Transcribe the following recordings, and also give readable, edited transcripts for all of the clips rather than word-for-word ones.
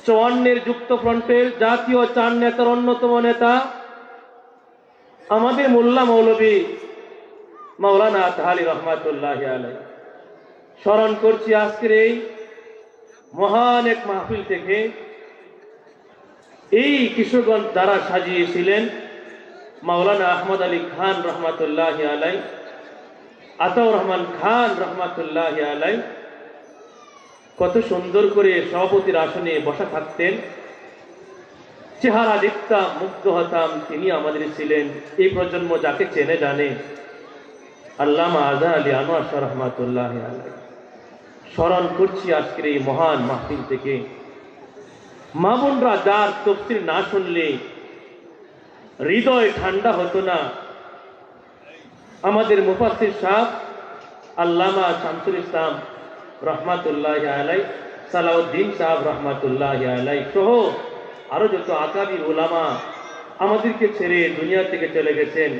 চুয়ান্নের যুক্ত ফ্রন্টের জাতীয় চার নেতার অন্যতম নেতা আমাদের মোল্লা মৌলভী মাওলানা আতহালী রহমাতুল্লাহ আলাই স্মরণ করছি আজকের এই মহান এক মাহফিল থেকে। এই কিশোরগঞ্জ দ্বারা সাজিয়েছিলেন মাওলানা আহমদ আলী খান রহমাতুল্লাহ আলাই, আতাউর রহমান খান রহমাতুল্লাহ আলাই কত সুন্দর করে সভাপতির আসনে বসা থাকতেন, চেহারা দেখতাম, মুগ্ধ হতাম। তিনি আমাদের ছিলেন এই প্রজন্ম যাকে চেনে জানে আল্লামা আজহার আলী আনোয়ার শাহ রহমাতুল্লাহ আলাই। স্মরণ করছি আজকের এই মহান মাহফিল থেকে। মা বোনরা যার তাফসীর না শুনলে হৃদয় ঠান্ডা হতো না। আমাদের মুফাসসির সাহেব আল্লামা শামসুল ইসলাম রহমাতুল্লাহ আলাই, সালাউদ্দিন সাহেব রহমাতুল্লাহ আলাই সহ আরো যত আকাবির উলামা আমাদেরকে ছেড়ে দুনিয়া থেকে চলে গেছেন,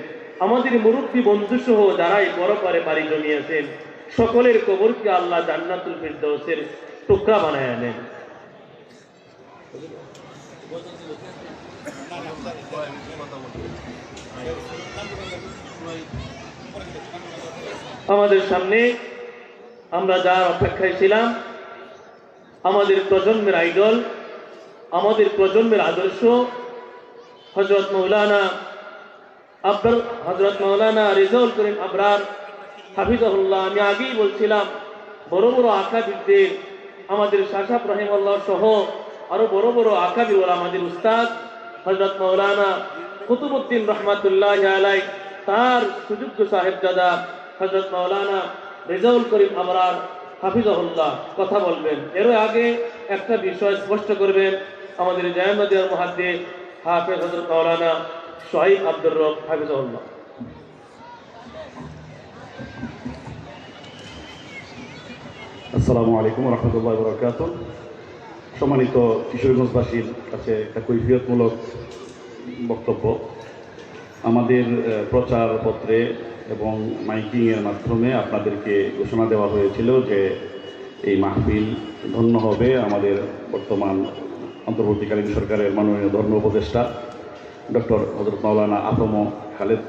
আমাদের মুরব্বী বন্ধু সহ যারাই পরপারে পাড়ি জমিয়েছেন, সকলের কবরকে আল্লাহ জান্নাতুল ফিরদাউসের টুকরা বানায় আনেন। আমাদের সামনে আমরা যার অপেক্ষায় ছিলাম, আমাদের প্রজন্মের আইডল, আমাদের প্রজন্মের আদর্শ হযরত মাওলানা রেজাউল করিম আবরার হাফিজাহুল্লাহ। আমি আগেই বলছিলাম বড় বড় আকাবিরদের, আমাদের শাসাব রাহিমাহুল্লাহ সহ আরো বড় বড় আকাবির ওরা আমাদের উস্তাদ হযরত মাওলানা কুতুবউদ্দিন রহমাতুল্লাহ আলাই, তার সুযোগ্য সাহেবজাদা হযরত মাওলানা রেজাউল করিম আবরার হাফিজাহুল্লাহ কথা বলবেন। এর আগে একটা বিষয় স্পষ্ট করবেন আমাদের জায়নদিয়ার মুহাদ্দিস হাফেজ হযরত মাওলানা শহীদ আব্দুর রব হাফিজাহুল্লাহ। আসসালামু আলাইকুম ওয়া রাহমাতুল্লাহি ওয়া বারাকাতুহু। সম্মানিত কিশোরগঞ্জবাসীর কাছে একটা কৈফিয়তমূলক বক্তব্য। আমাদের প্রচারপত্রে এবং মাইকিংয়ের মাধ্যমে আপনাদেরকে ঘোষণা দেওয়া হয়েছিল যে এই মাহফিল ধন্য হবে আমাদের বর্তমান অন্তর্বর্তীকালীন সরকারের মাননীয় ধর্ম উপদেষ্টা ডক্টর হযরত মাওলানা আফম খালেদ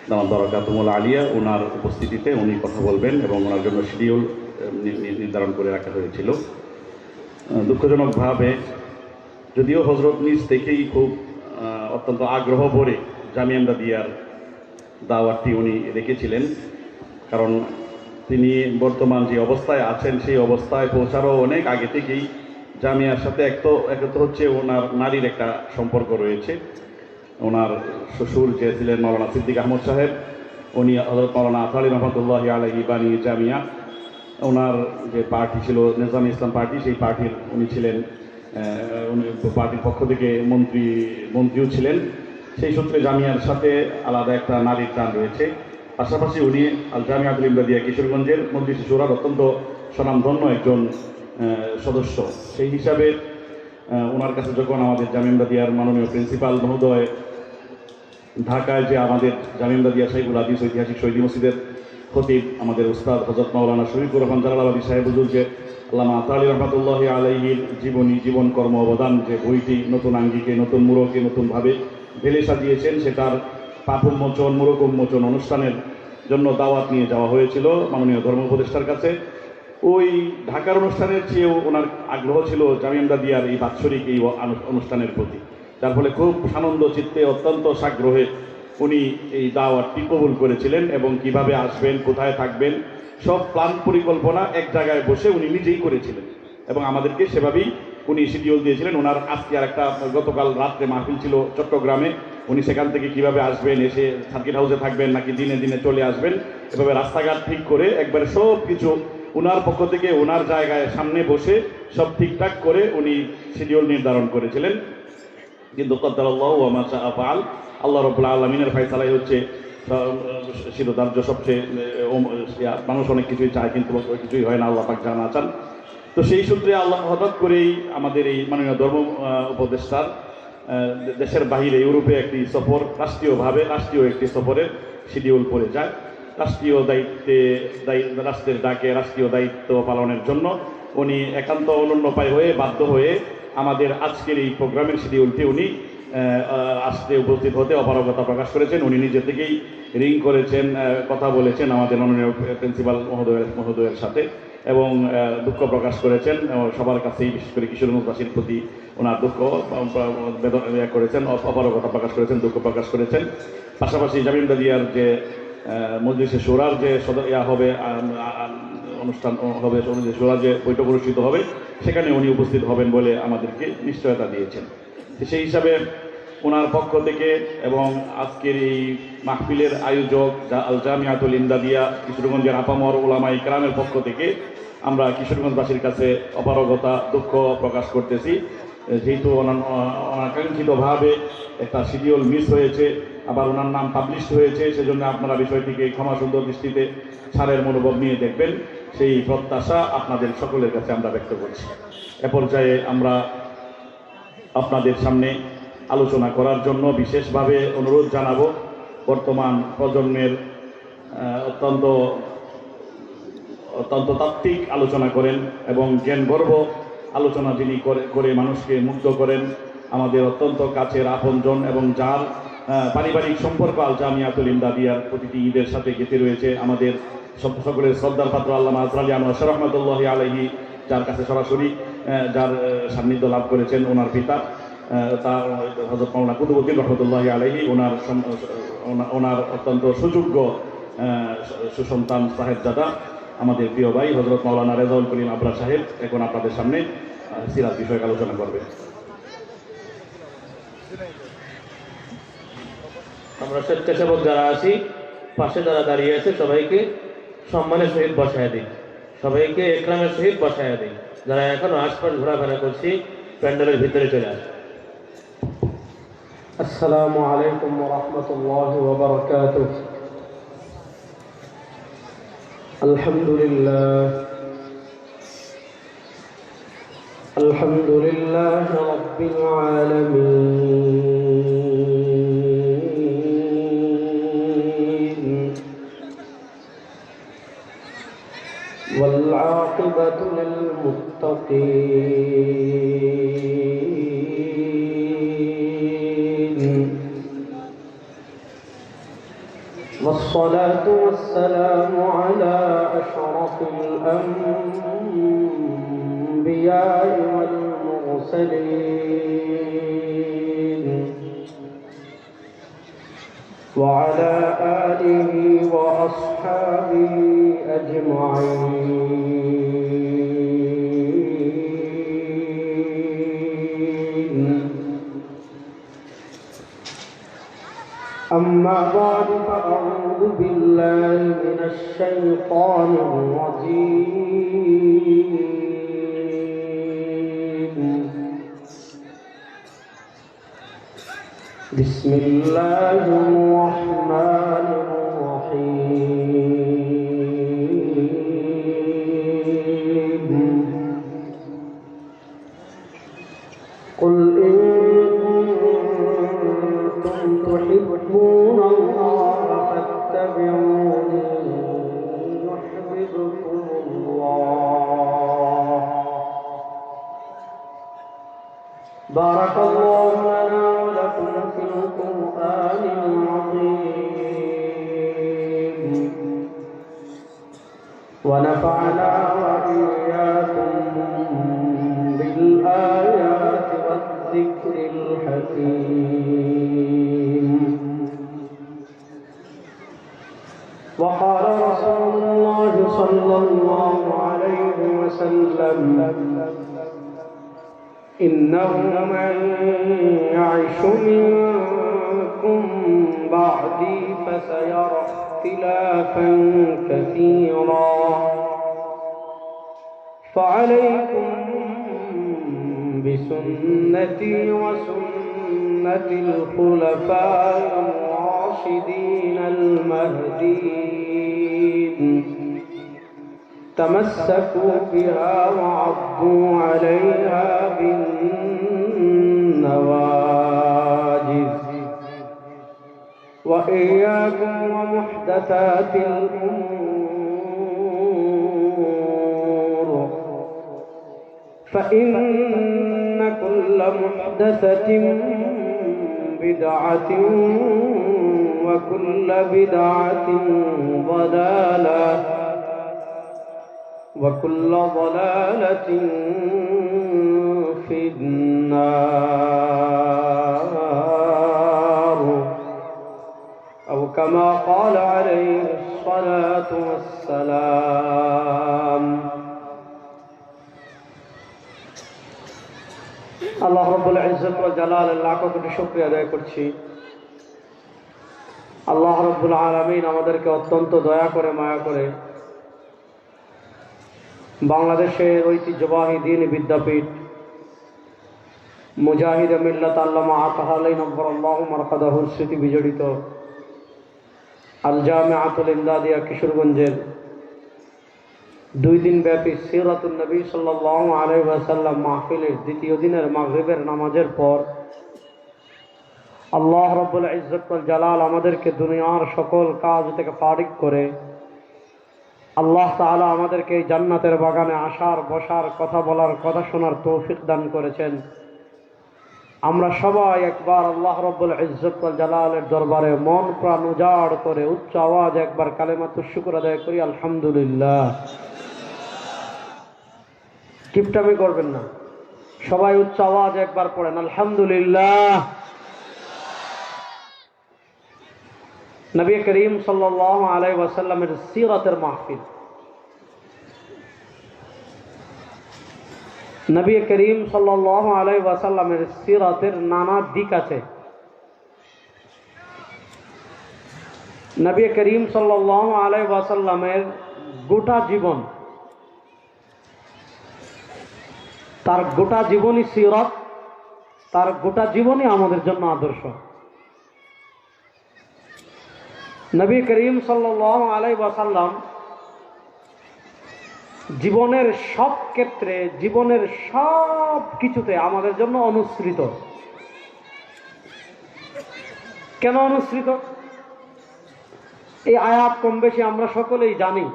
দামাত বরকাতুহুল আলিয়া, ওনার উপস্থিতিতে উনি কথা বলবেন এবং ওনার জন্য শিডিউল নির্ধারণ করে রাখা হয়েছিল। দুঃখজনকভাবে যদিও হজরত নিজ থেকেই খুব অত্যন্ত আগ্রহ ভরে জামিয়া এমদাদিয়ার দাওয়াতটি উনি রেখেছিলেন, কারণ তিনি বর্তমান যে অবস্থায় আছেন সেই অবস্থায় পৌঁছারও অনেক আগে থেকেই জামিয়ার সাথে একত্র হচ্ছে ওনার নারীর একটা সম্পর্ক রয়েছে। ওনার শ্বশুর যে ছিলেন মাওলানা সিদ্দিক আহমদ সাহেব, উনি হযরত মাওলানা আতহালী রহমাতুল্লাহি আলাইহি বানী জামিয়া, ওনার যে পার্টি ছিল নিজামী ইসলাম পার্টি, সেই পার্টির উনি ছিলেন, উনি পার্টির পক্ষ থেকে মন্ত্রীও ছিলেন। সেই সূত্রে জামিয়ার সাথে আলাদা একটা নারীর টান রয়েছে। পাশাপাশি উনি আল জামিয়াতুল ইমদাদিয়া কিশোরগঞ্জের মজলিস শুরার অত্যন্ত স্বনামধন্য একজন সদস্য। সেই হিসাবে ওনার কাছে যখন আমাদের জামিয়া এমদাদিয়ার মাননীয় প্রিন্সিপাল মহোদয় ঢাকায় যে আমাদের জামিয়া এমদাদিয়া শাইখুল হাদিস ঐতিহাসিক শহীদ মসজিদের খতিব আমাদের উস্তাদ হযরত মাওলানা শরীফুর রহমান জালালাবাদী সাহেব হুজুর যে আল্লামা আতহালী রহমাতুল্লাহি আলাইহির জীবনী জীবন কর্ম অবদান যে বইটি নতুন আঙ্গিকে নতুন মুরকে নতুনভাবে ঢেলে সাজিয়েছেন, সেটার পাঠ উন্মোচন মুরক উন্মোচন অনুষ্ঠানের জন্য দাওয়াত নিয়ে যাওয়া হয়েছিল মাননীয় ধর্ম উপদেষ্টার কাছে। ওই ঢাকার অনুষ্ঠানের চেয়েও ওনার আগ্রহ ছিল জামিয়া এমদাদিয়ার এই বাৎসরিক এই অনুষ্ঠানের প্রতি, যার ফলে খুব সানন্দ চিত্তে অত্যন্ত সাগ্রহে উনি এই দাওয়াতটি কবুল করেছিলেন এবং কিভাবে আসবেন, কোথায় থাকবেন, সব প্ল্যান পরিকল্পনা এক জায়গায় বসে উনি নিজেই করেছিলেন এবং আমাদেরকে সেভাবেই উনি শিডিউল দিয়েছিলেন। ওনার আজকে আর একটা গতকাল রাত্রে মাহফিল ছিল চট্টগ্রামে, উনি সেখান থেকে কিভাবে আসবেন, এসে সার্কিট হাউসে থাকবেন নাকি দিনে দিনে চলে আসবেন, এভাবে রাস্তাঘাট ঠিক করে একবারে সব কিছু ওনার পক্ষ থেকে ওনার জায়গায় সামনে বসে সব ঠিকঠাক করে উনি শিডিউল নির্ধারণ করেছিলেন। কিন্তু কদ্দারাল্লাহু ওয়া মা শাআ ফাআল, আল্লাহ রাব্বুল আলামিনের ফয়সালাই হচ্ছে শিরোধার্য। সবচেয়ে মানুষ অনেক কিছুই চায় কিন্তু কিছুই হয় না, আল্লাহ পাক জানা চান। তো সেই সূত্রে আল্লাহ হঠাৎ করেই আমাদের এই মাননীয় ধর্ম উপদেষ্টার দেশের বাহিরে ইউরোপে একটি সফর, রাষ্ট্রীয় একটি সফরের শিডিউল পড়ে যায়। রাষ্ট্রের ডাকে রাষ্ট্রীয় দায়িত্ব পালনের জন্য উনি একান্ত অনন্যপায় হয়ে বাধ্য হয়ে আমাদের আজকের এই প্রোগ্রামের শিডিউলটি উনি আসতে উপস্থিত হতে অপারগতা প্রকাশ করেছেন। উনি নিজে থেকেই রিং করেছেন, কথা বলেছেন আমাদের মাননীয় প্রিন্সিপাল মহোদয়ের সাথে এবং দুঃখ প্রকাশ করেছেন। সবার কাছেই বিশেষ করে কিশোরগঞ্জবাসীর প্রতি ওনার দুঃখ করেছেন, অপারগতা প্রকাশ করেছেন, দুঃখ প্রকাশ করেছেন। পাশাপাশি জামিম দাদিয়ার যে মজলিসে শুরার যে হবে অনুষ্ঠান হবে, শুরার যে বৈঠক অনুষ্ঠিত হবে সেখানে উনি উপস্থিত হবেন বলে আমাদেরকে নিশ্চয়তা দিয়েছেন। সেই হিসাবে ওনার পক্ষ থেকে এবং আজকের এই মাহফিলের আয়োজক আল জামিয়াতুল ইমদাদিয়া কিশোরগঞ্জের আপামর ওলামা ইকরামের পক্ষ থেকে আমরা কিশোরগঞ্জবাসীর কাছে অপারগতা দুঃখ প্রকাশ করতেছি। যেহেতু অনাকাঙ্ক্ষিতভাবে একটা শিডিউল মিস হয়েছে, আবার ওনার নাম পাবলিশ হয়েছে, সেজন্য আপনারা বিষয়টিকে ক্ষমা সুন্দর দৃষ্টিতে ছাড়ের মনোভাব নিয়ে দেখবেন, সেই প্রত্যাশা আপনাদের সকলের কাছে আমরা ব্যক্ত করছি। এ পর্যায়ে আমরা আপনাদের সামনে আলোচনা করার জন্য বিশেষভাবে অনুরোধ জানাবো বর্তমান প্রজন্মের অত্যন্ত তাত্ত্বিক আলোচনা করেন এবং জ্ঞানগর্ভ আলোচনা যিনি করে মানুষকে মুগ্ধ করেন, আমাদের অত্যন্ত কাছের আপনজন এবং যার পারিবারিক সম্পর্ক আল জামিয়াতুল ইমদাদিয়ার প্রতিটি ঈদের সাথে গেঁথে রয়েছে, আমাদের সকলের শ্রদ্ধার পাত্র আল্লামা আজরালি আনোয়ার শাহ রহমাতুল্লাহি আলাইহি, যার কাছে সরাসরি যার সান্নিধ্য লাভ করেছেন ওনার পিতা তার হযরত মাওলানা কুতুবউদ্দিন রহমতুল্লাহি আলাইহি, ওনার অত্যন্ত সুযোগ্য সুসন্তান সাহেবজাদা আমাদের প্রিয় ভাই হযরত মাওলানা রেজাউল করিম আবরার সাহেব এখন আপনাদের সামনে সিরাত বিষয়ক আলোচনা করবে। আমরা স্বেচ্ছাসেবক যারা আছি, পাশে যারা দাঁড়িয়ে আছে সবাইকে সম্মানের সহিত বসায় দিই, সবাইকে একরামের সহিত বসায় দিই। যারা এখনো আশপাশ ঘোরাফেরা করছি প্যান্ডেলের ভিতরে চলে আসে। السلام عليكم ورحمة الله وبركاته. الحمد لله رب العالمين، والعاقبة للمتقين، والصلاة والسلام على أشرف الأنبياء والمرسلين، وعلى آله وأصحابه أجمعين. أما بعد فأعوذ بالله من الشيطان الرجيم. بسم الله الرحمن الرحيم. قل إن كنتم تحبون الله فاتبعوني يحببكم الله. بارك الله لنا ولكم في القرآن العظيم، ونفعنا وإياكم بالآيات والذكر الحكيم. وقال رسول الله صلى الله عليه وسلم: إنه من يعش منكم بعدي فسيرى اختلافا كثيرا، فعليكم بسنتي وسنة الخلفاء الراشدين المهديين، تمسكوا بها وعضوا عليها بالنواجذ، وإياكم ومحدثات الأمور، فإن كل محدثة بدعة وكل بدعة ضلالة وكل ضلالة في النار أو كما قال عليه الصلاة والسلام আল্লাহ রাব্বুল ইজ্জত ওয়াল জালালের লাখ কোটি শুকরিয়া আদায় করছি। আল্লাহ রাব্বুল আলামিন আমাদেরকে অত্যন্ত দয়া করে মায়া করে বাংলাদেশের ঐতিহ্যবাহী দ্বীনি বিদ্যাপীঠ মুজাহিদে মিল্লাত আল্লামা আতাহা আলাইহি নব্বরাল্লাহু মারকাদাহুর স্মৃতি বিজড়িত আল জামিআতুল ইমদাদিয়া কিশোরগঞ্জের 2 দিন ব্যাপী সিরাতুন নবী সাল্লাল্লাহু আলাইহি ওয়াসাল্লাম মাহফিলের দ্বিতীয় দিনের মাগরিবের নামাজের পর আল্লাহ রাব্বুল ইজ্জত ওয়াল জালাল আমাদেরকে দুনিয়ার সকল কাজ থেকে ফারিগ করে আল্লাহ তাআলা আমাদেরকে এই জান্নাতের বাগানে আসার, বসার, কথা বলার, কথা শোনার তৌফিক দান করেছেন। আমরা সবাই একবার আল্লাহ রাব্বুল ইজ্জত ওয়াল জালালের দরবারে মন প্রাণ উজাড় করে উচ্চ আওয়াজ একবার কালেমাতুশ শুকর আদায় করি, আলহামদুলিল্লাহ। কিপটামি করবেন না, সবাই উচ্চ আওয়াজ একবার পড়েন আলহামদুলিল্লাহ। নবী করিম সাল্লাল্লাহু আলাইহি ওয়াসাল্লামের সিরাতের মাহফিল। নবী করিম সাল্লাল্লাহু আলাইহি ওয়াসাল্লামের সিরাতের নানা দিক আছে। নবী করিম সাল্লাল্লাহু আলাইহি ওয়াসাল্লামের গোটা জীবন, তার গোটা জীবনই সিরাত, তার গোটা জীবনই আমাদের জন্য আদর্শ। নবী করিম সাল্লাল্লাহু আলাইহি ওয়াসাল্লাম জীবনের সব ক্ষেত্রে, জীবনের সব কিছুতে আমাদের জন্য অনুসৃত। কেন অনুসৃত? এই আয়াত কম বেশি আমরা সকলেই জানি।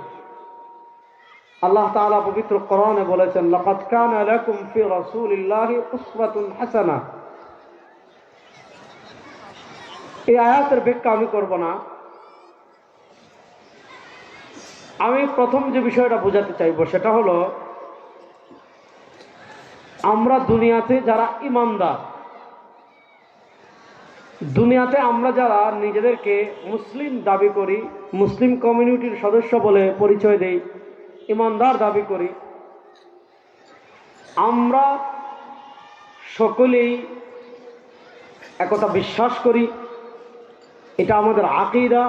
আল্লাহ তাআলা পবিত্র কোরআনে বলেছেন, লাকাদ কানা লাকুম ফি রাসূলিল্লাহি উসওয়াতুন হাসানা। এই আয়াতের ব্যাখ্যা আমি করব না। আমি প্রথম যে বিষয়টা বোঝাতে চাইব সেটা হলো, আমরা দুনিয়াতে যারা ইমানদার, দুনিয়াতে আমরা যারা নিজেদেরকে মুসলিম দাবি করি, মুসলিম কমিউনিটির সদস্য বলে পরিচয় দেই, ইমানদার দাবি করি, আমরা সকলেই একথা বিশ্বাস করি। এটা আমাদের আকীদা,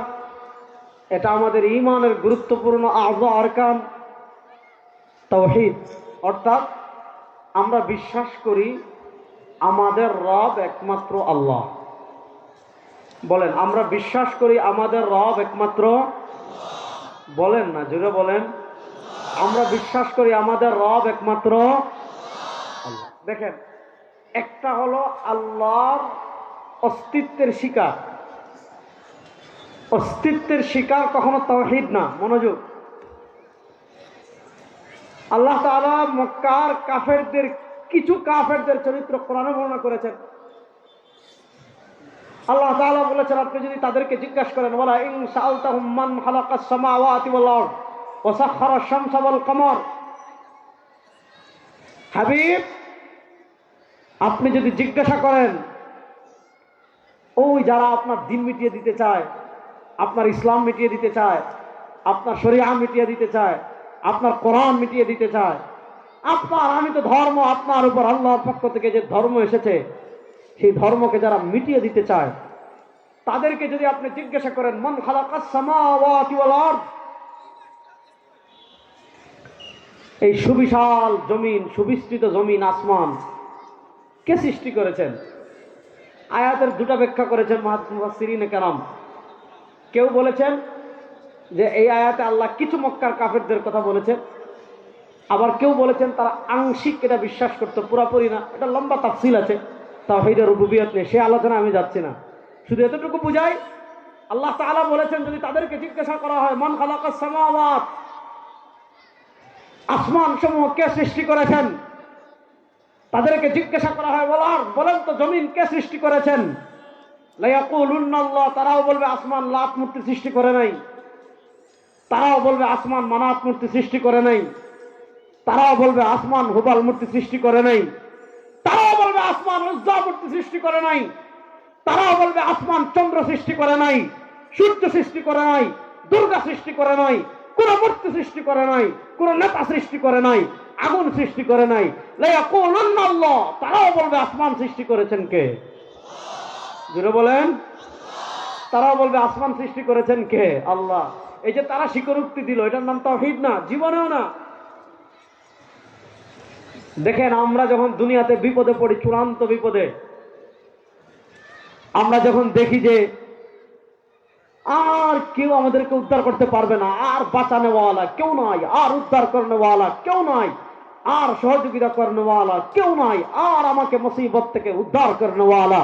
এটা আমাদের ঈমানের গুরুত্বপূর্ণ আযা আরকান তাওহীদ। অর্থাৎ আমরা বিশ্বাস করি আমাদের রব একমাত্র আল্লাহ। বলেন, আমরা বিশ্বাস করি আমাদের রব একমাত্র, বলেন না, জোরে বলেন, আমরা বিশ্বাস করি আমাদের রব একমাত্র আল্লাহ। দেখেন, একটা হলো আল্লাহর অস্তিত্বের স্বীকার। অস্তিত্বের স্বীকার কখনো তাওহীদ না। মনোযোগ। আল্লাহ তাআলা মক্কার কাফেরদের, কিছু কাফেরদের চরিত্র কোরআনে বর্ণনা করেছেন। আল্লাহ তাআলা বলেছেন, আপনি যদি তাদেরকে জিজ্ঞাসা করেন, ওয়ালা ইন সাআলতাহুম মান খালাকাস সামাওয়াতি ওয়াল আরদ ওয়া সাখখারাশ শামসা ওয়াল কমর, হাবিব আপনি যদি জিজ্ঞাসা করেন ওই যারা আপনার দিন মিটিয়ে দিতে চায়, আপনার ইসলাম মিটিয়ে দিতে চায়, আপনার শরিয়া মিটিয়ে দিতে চায়, আপনার কোরআন মিটিয়ে দিতে চায়, আপনার আমি তো ধর্ম, আপনার উপর আল্লাহর পক্ষ থেকে যে ধর্ম এসেছে সেই ধর্মকে যারা মিটিয়ে দিতে চায়, তাদেরকে যদি আপনি জিজ্ঞাসা করেন মান খালাকাস সামাওয়াতি ওয়াল আরদ, এই সুবিশাল জমিন, সুবিস্তৃত জমিন, আসমান কে সৃষ্টি করেছেন? আয়াতের দুটা ব্যাখ্যা করেছেন মুফাসসিরিনে কেরাম। কেউ বলেছেন যে এই আয়াতে আল্লাহ কিছু মক্কার কাফেরদের কথা বলেছেন, আবার কেউ বলেছেন তারা আংশিক এটা বিশ্বাস করতো, পুরাপুরি না। এটা লম্বা তাফসিল আছে, তাওহীদের রুবুবিয়ত নিয়ে, সে আলোচনা আমি যাচ্ছি না। শুধু এতটুকু বুঝাই, আল্লাহ তাআলা বলেছেন যদি তাদেরকে জিজ্ঞাসা করা হয় মান খালাকাস সামাওয়াত, আসমান সমূহ কে সৃষ্টি করেছেন, তাদেরকে জিজ্ঞাসা করা হয়, বলেন তো জমিন কে সৃষ্টি করেছেন? লায়াকুলুন্না আল্লাহ, তারাও বলবে আসমান লাত মূর্তি সৃষ্টি করে নাই। তারাও বলবে আসমান মানাত মূর্তি সৃষ্টি করে নাই। তারাও বলবে আসমান হুবাল মূর্তি সৃষ্টি করে নাই। তারাও বলবে আসমান উজ্জা মূর্তি সৃষ্টি করে নাই। তারাও বলবে আসমান চন্দ্র সৃষ্টি করে নাই, সূর্য সৃষ্টি করে নাই, দুর্গা সৃষ্টি করে নাই, কোন মূর্তি সৃষ্টি করে নাই, কোন নেতা সৃষ্টি করে নাই, আগুন সৃষ্টি করে নাই। লায়াকুলুন্না আল্লাহ, তারাও বলবে আসমান সৃষ্টি করেছেন কে? জোরে বলেন। তারাও বলবে আসমান সৃষ্টি করেছেন কে? আল্লাহ। এই যে তারা স্বীকারোক্তি দিল, এটার নাম তাওহীদ না? জীবনেও না। দেখেন, আমরা যখন দুনিয়াতে বিপদে পড়ি, চূড়ান্ত বিপদে, আমরা যখন দেখি যে আর কেউ আমাদেরকে উদ্ধার করতে পারবে না, আর বাঁচানোওয়ালা কেউ নাই, আর উদ্ধার করনেওয়ালা কেউ নাই, আর সহযোগিতা করনেওয়ালা কেউ নাই, আর আমাকে মুসিবত থেকে উদ্ধার করনেওয়ালা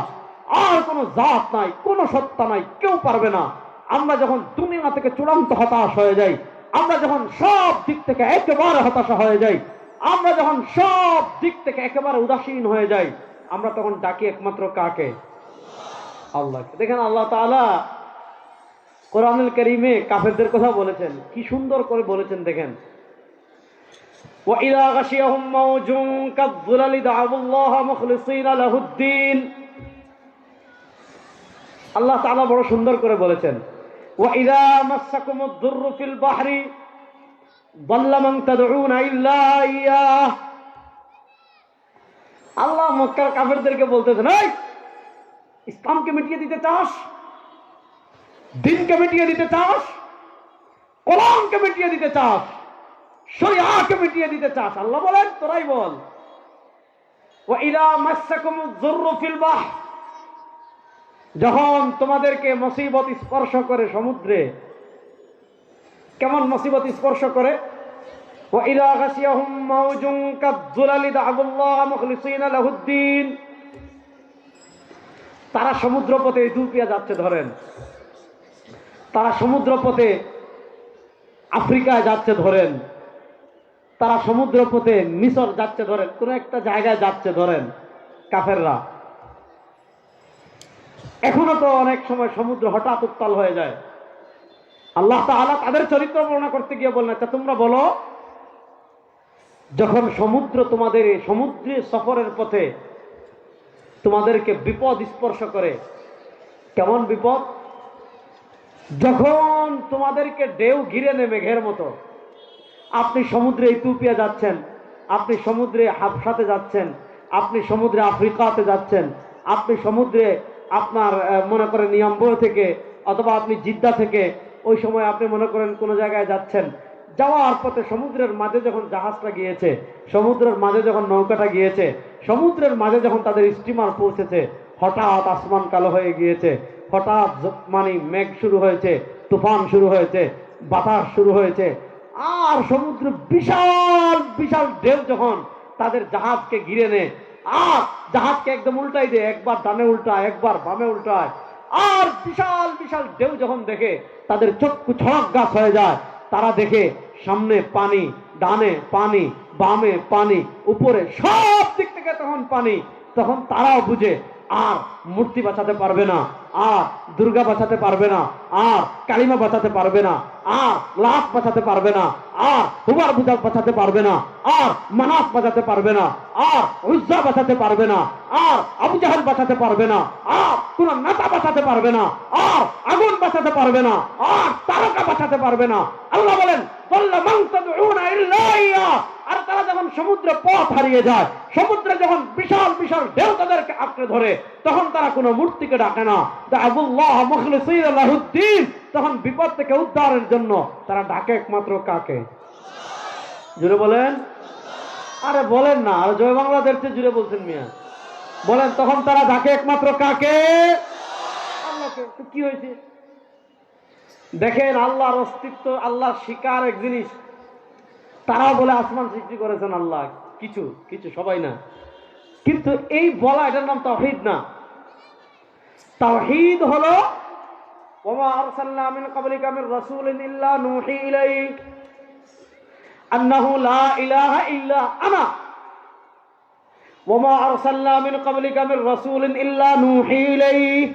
আর কোনো জাত নাই, কোনো সত্তা নাই, কেউ পারবে না। আমরা যখন দুনিয়া থেকে চূড়ান্ত হতাশ হয়ে যাই, আমরা যখন সব দিক থেকে একেবারে হতাশা হয়ে যাই, আমরা যখন সব দিক থেকে একেবারে উদাসীন হয়ে যাই, আমরা তখন ডাকি একমাত্র কাকে? আল্লাহকে। দেখেন, আল্লাহ তাআলা কোরআনুল কারীমে কাফেরদের কথা বলেছেন, কি সুন্দর করে বলেছেন। দেখেন, ওয়া ইযা গাশিয়াহুম মাওজুন কাযযুলালি দা'আবুল্লাহা মুখলিসিনা লাহুদ্দিন। আল্লাহ তাআলা বড় সুন্দর করে বলেছেন, ওয়া ইযা মাসসাকুমুদ দুররু ফিল বাহরি দাল্লা মান তাদউনা ইল্লা ইয়্যাহ। আল্লাহ মক্কার কাফেরদেরকে বলতেছেন, এই ইসলামকে মিটিয়ে দিতে চাস, দিনকে মিটিয়ে দিতে চাস, কোরআনকে মিটিয়ে দিতে চাস, শরিয়াকে মিটিয়ে দিতে চাস? আল্লাহ বলেন, তোরাই বল। ওয়া ইযা মাসসাকুমুয যুররু ফিল বাহর, যখন তোমাদেরকে মুসিবত স্পর্শ করে সমুদ্রে, কেমন মুসিবত স্পর্শ করে? ওয়া ইযা গাশিয়াহুম মাওজুন কাযযুলালি দা'আবুল্লাহা মুখলিসিনা লাহুদ্দিন। তারা সমুদ্র পথে ইথিওপিয়া যাচ্ছে ধরেন, তারা সমুদ্র পথে আফ্রিকায় যাচ্ছে ধরেন, তারা সমুদ্র পথে মিশর যাচ্ছে ধরেন, কোন একটা জায়গায় যাচ্ছে ধরেন কাফেররা। এখনো তো অনেক সময় সমুদ্র হঠাৎ উত্তাল হয়ে যায়। আল্লাহ তাআলা তাদের চরিত্র বর্ণনা করতে গিয়ে বলেন, আচ্ছা তোমরা বলো, যখন সমুদ্র তোমাদের সমুদ্রে সফরের পথে তোমাদেরকে বিপদ স্পর্শ করে, কেমন বিপদ? যখন তোমাদেরকে ঢেউ ঘিরে নেবে ঘের মতো, আপনি সমুদ্রে ইথিওপিয়া যাচ্ছেন, আপনি সমুদ্রে হাবশাতে যাচ্ছেন, আপনি সমুদ্রে আফ্রিকাতে যাচ্ছেন, আপনি সমুদ্রে আপনার মনে করেন ইয়াম্বো থেকে অথবা আপনি জিদ্দা থেকে ওই সময় আপনি মনে করেন কোনো জায়গায় যাচ্ছেন, যাওয়ার পথে সমুদ্রের মাঝে যখন জাহাজটা গিয়েছে, সমুদ্রের মাঝে যখন নৌকাটা গিয়েছে, সমুদ্রের মাঝে যখন তাদের স্টিমার পৌঁছেছে, হঠাৎ আসমান কালো হয়ে গিয়েছে, হঠাৎ মানে মেঘ শুরু হয়েছে, তুফান শুরু হয়েছে, বাতাস শুরু হয়েছে, আর সমুদ্র বিশাল বিশাল ঢেউ যখন তাদের জাহাজকে ঘিরে নেয়, আর জাহাজকে একদম উল্টাই দেয়, একবার ডানে উল্টায়, একবার বামে উল্টায়, আর বিশাল বিশাল ঢেউ যখন দেখে তাদের চক্ষু ছড়ক গাছ হয়ে যায়। তারা দেখে সামনে পানি, ডানে পানি, বামে পানি, উপরে সব দিক থেকে তখন পানি। তখন তারাও বুঝে আর মূর্তি বাঁচাতে পারবে না, আর দুর্গা বাঁচাতে পারবে না, আর কালিমা বাঁচাতে পারবে না, আর লাত বাঁচাতে পারবে না, আর হুবার বুজা বাঁচাতে পারবে না, আর মানাত বাঁচাতে পারবে না, আর উজ্জা বাঁচাতে পারবে না, আর আবু জাহেল বাঁচাতে পারবে না, আর কোন নেতা বাঁচাতে পারবে না, আর আগুন বাঁচাতে পারবে না, আর তারকা বাঁচাতে পারবে না। আল্লাহ বলেন, বল্লা মান তাদউনা ইল্লা ইয়া। আর তারা যখন সমুদ্রে পথ হারিয়ে যায়, সমুদ্রে যখন বিশাল বিশাল ঢেউ তাদেরকে আঁকড়ে ধরে, তখন তারা কোনো মূর্তিকে ডাকে না, দা'আবুল্লাহ মুখলিসিনা লাহুদ্দিন। তখন বিপদ থেকে উদ্ধারের জন্য তারা ডাকে একমাত্র কাকে? জুড়ে বলেন। আরে বলেন না, আর জয় বাংলাদেশ জুড়ে বলছেন মিয়া, বলেন। তখন তারা ডাকে একমাত্র কাকে? আল্লাহকে। তো কি হয়েছে দেখেন, আল্লাহর অস্তিত্ব, আল্লাহর স্বীকার এক জিনিস। তারাও বলে আসমান সৃষ্টি করেছেন আল্লাহ, কিছু কিছু, সবাই না। কিন্তু এই বলা, এটার নাম তাওহীদ না। তাওহীদ হলো ওয়া আরসালনা মিন ক্বাবলিকা মির রাসূলিন ইল্লা নূহি ইলাইহি আন্নাহু লা ইলাহা ইল্লা আনা ওয়ামা আরসালনা মিন ক্বাবলিকা মির রাসূলিন ইল্লা নূহী ইলাইহি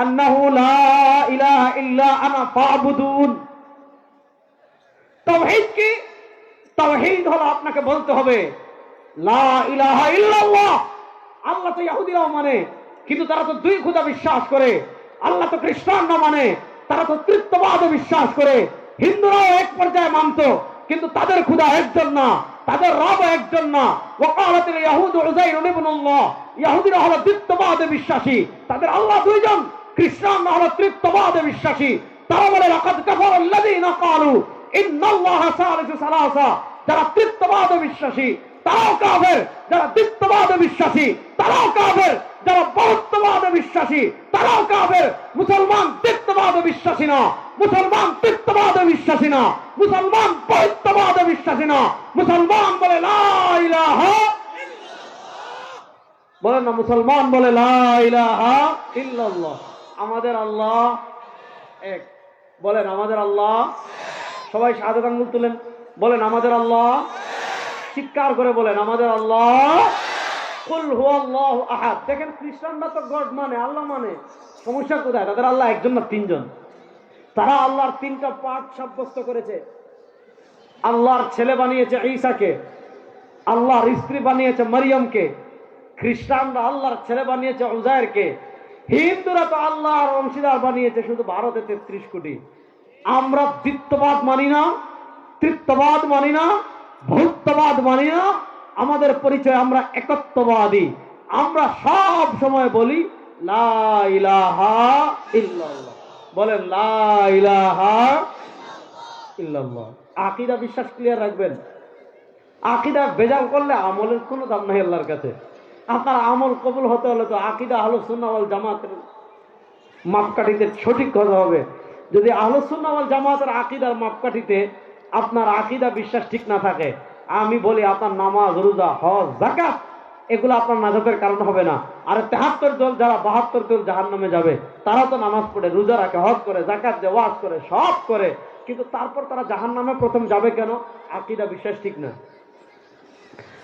আন্নাহু লা ইলাহা ইল্লা আনা ফা'বুদুন। তাওহীদ কি? তাওহীদ হলো আপনাকে বলতে হবে লা ইলাহা ইল্লাল্লাহ। আল্লাহ তো ইহুদিরাও মানে, কিন্তু তারা তো দুই খোদা বিশ্বাস করে। আল্লাহ তো খ্রিস্টানরা মানে, তারা তো তৃতীয়বাদে বিশ্বাস করে। হিন্দুরাও এক পর্যায়ে মানত, কিন্তু তাদের খোদা একজন না, তাদের রব একজন না। ওয়াকালাতিল ইয়াহুদু উযাইরুন ইবনুল্লাহ, ইহুদিরা হলো দ্বিত্ববাদে বিশ্বাসী, তাদের আল্লাহ দুইজন। খ্রিস্টানরা হলো তৃতীয়বাদে বিশ্বাসী, তারা বলে লাকাদ কাফারাল্লাযীনা ক্বালু ইন্নাল্লাহা সালিসু সালাসা। যারা তৃতীয়বাদে বিশ্বাসী তারাও কাফের, যারা দ্বিত্ববাদে বিশ্বাসী তারাও কাফের, যারা বহুত্ববাদে বিশ্বাসী তারাও কাফের। মুসলমান দ্বিত্ববাদে বিশ্বাসী না, মুসলমান তৃতীয়বাদে বিশ্বাসী না, মুসলমান বহুত্ববাদে বিশ্বাসী না। মুসলমান বলে লা ইলাহা ইল্লাল্লাহ, বলেন না মুসলমান বলে লা ইলাহা ইল্লাল্লাহ। আমাদের আল্লাহ এক, বলেন আমাদের আল্লাহ। সবাই শাহাদাত আঙ্গুল তুলেন, বলেন আমাদের আল্লাহ। চিৎকার করে বলেন আমাদের আল্লাহ। কুল হুয়াল্লাহু আহাদ। দেখেন খ্রিস্টানরা তো গড মানে, আল্লাহ মানে, সমস্যা কোথায়? তাদের আল্লাহ একজন না তিনজন। তারা আল্লাহর তিনটা পার্ট সাব্যস্ত করেছে। আল্লাহর ছেলে বানিয়েছে ঈসাকে, আল্লাহর স্ত্রী বানিয়েছে মারিয়ামকে। খ্রিস্টানরা আল্লাহর ছেলে বানিয়েছে উজায়েরকে। হিন্দুরা তো আল্লাহর অংশীদার বানিয়েছে শুধু ভারতে 33 কোটি। আমরা দ্বিত্ববাদ মানি না, তৃতীয়বাদ মানি না, বহুত্ববাদ মানি না। আমাদের পরিচয় আমরা একত্ববাদী। আমরা সব সময় বলি লা ইলাহা ইল্লাল্লাহ, বলেন লা ইলাহা ইল্লাল্লাহ। আকীদা বিশ্বাস ক্লিয়ার রাখবেন। আকীদা ভেজাল করলে আমলের কোনো দাম নাই আল্লাহর কাছে। আপনার আমল কবুল হতে হলে তো আকীদা আহলুস সুন্নাহ ওয়াল জামাতের মাপকাঠিতে সঠিক হতে হবে। যদি আহলুস সুন্নাহ ওয়াল জামাতের আকীদার মাপকাঠিতে আপনার আকীদা বিশ্বাস ঠিক না থাকে, আমি বলি আপনার নামাজ, রোজা, হজ, যাকাত এগুলো আপনার নাজাতের কারণ হবে না। আর 73 দল, যারা 72 দল জাহান্নামে যাবে, তারা তো নামাজ পড়ে, রোজা রাখে, হজ করে, যাকাত দেয়, ওয়াজ করে, সব করে, কিন্তু তারপর তারা জাহান্নামে প্রথম যাবে কেন? আকীদা বিশ্বাস ঠিক না।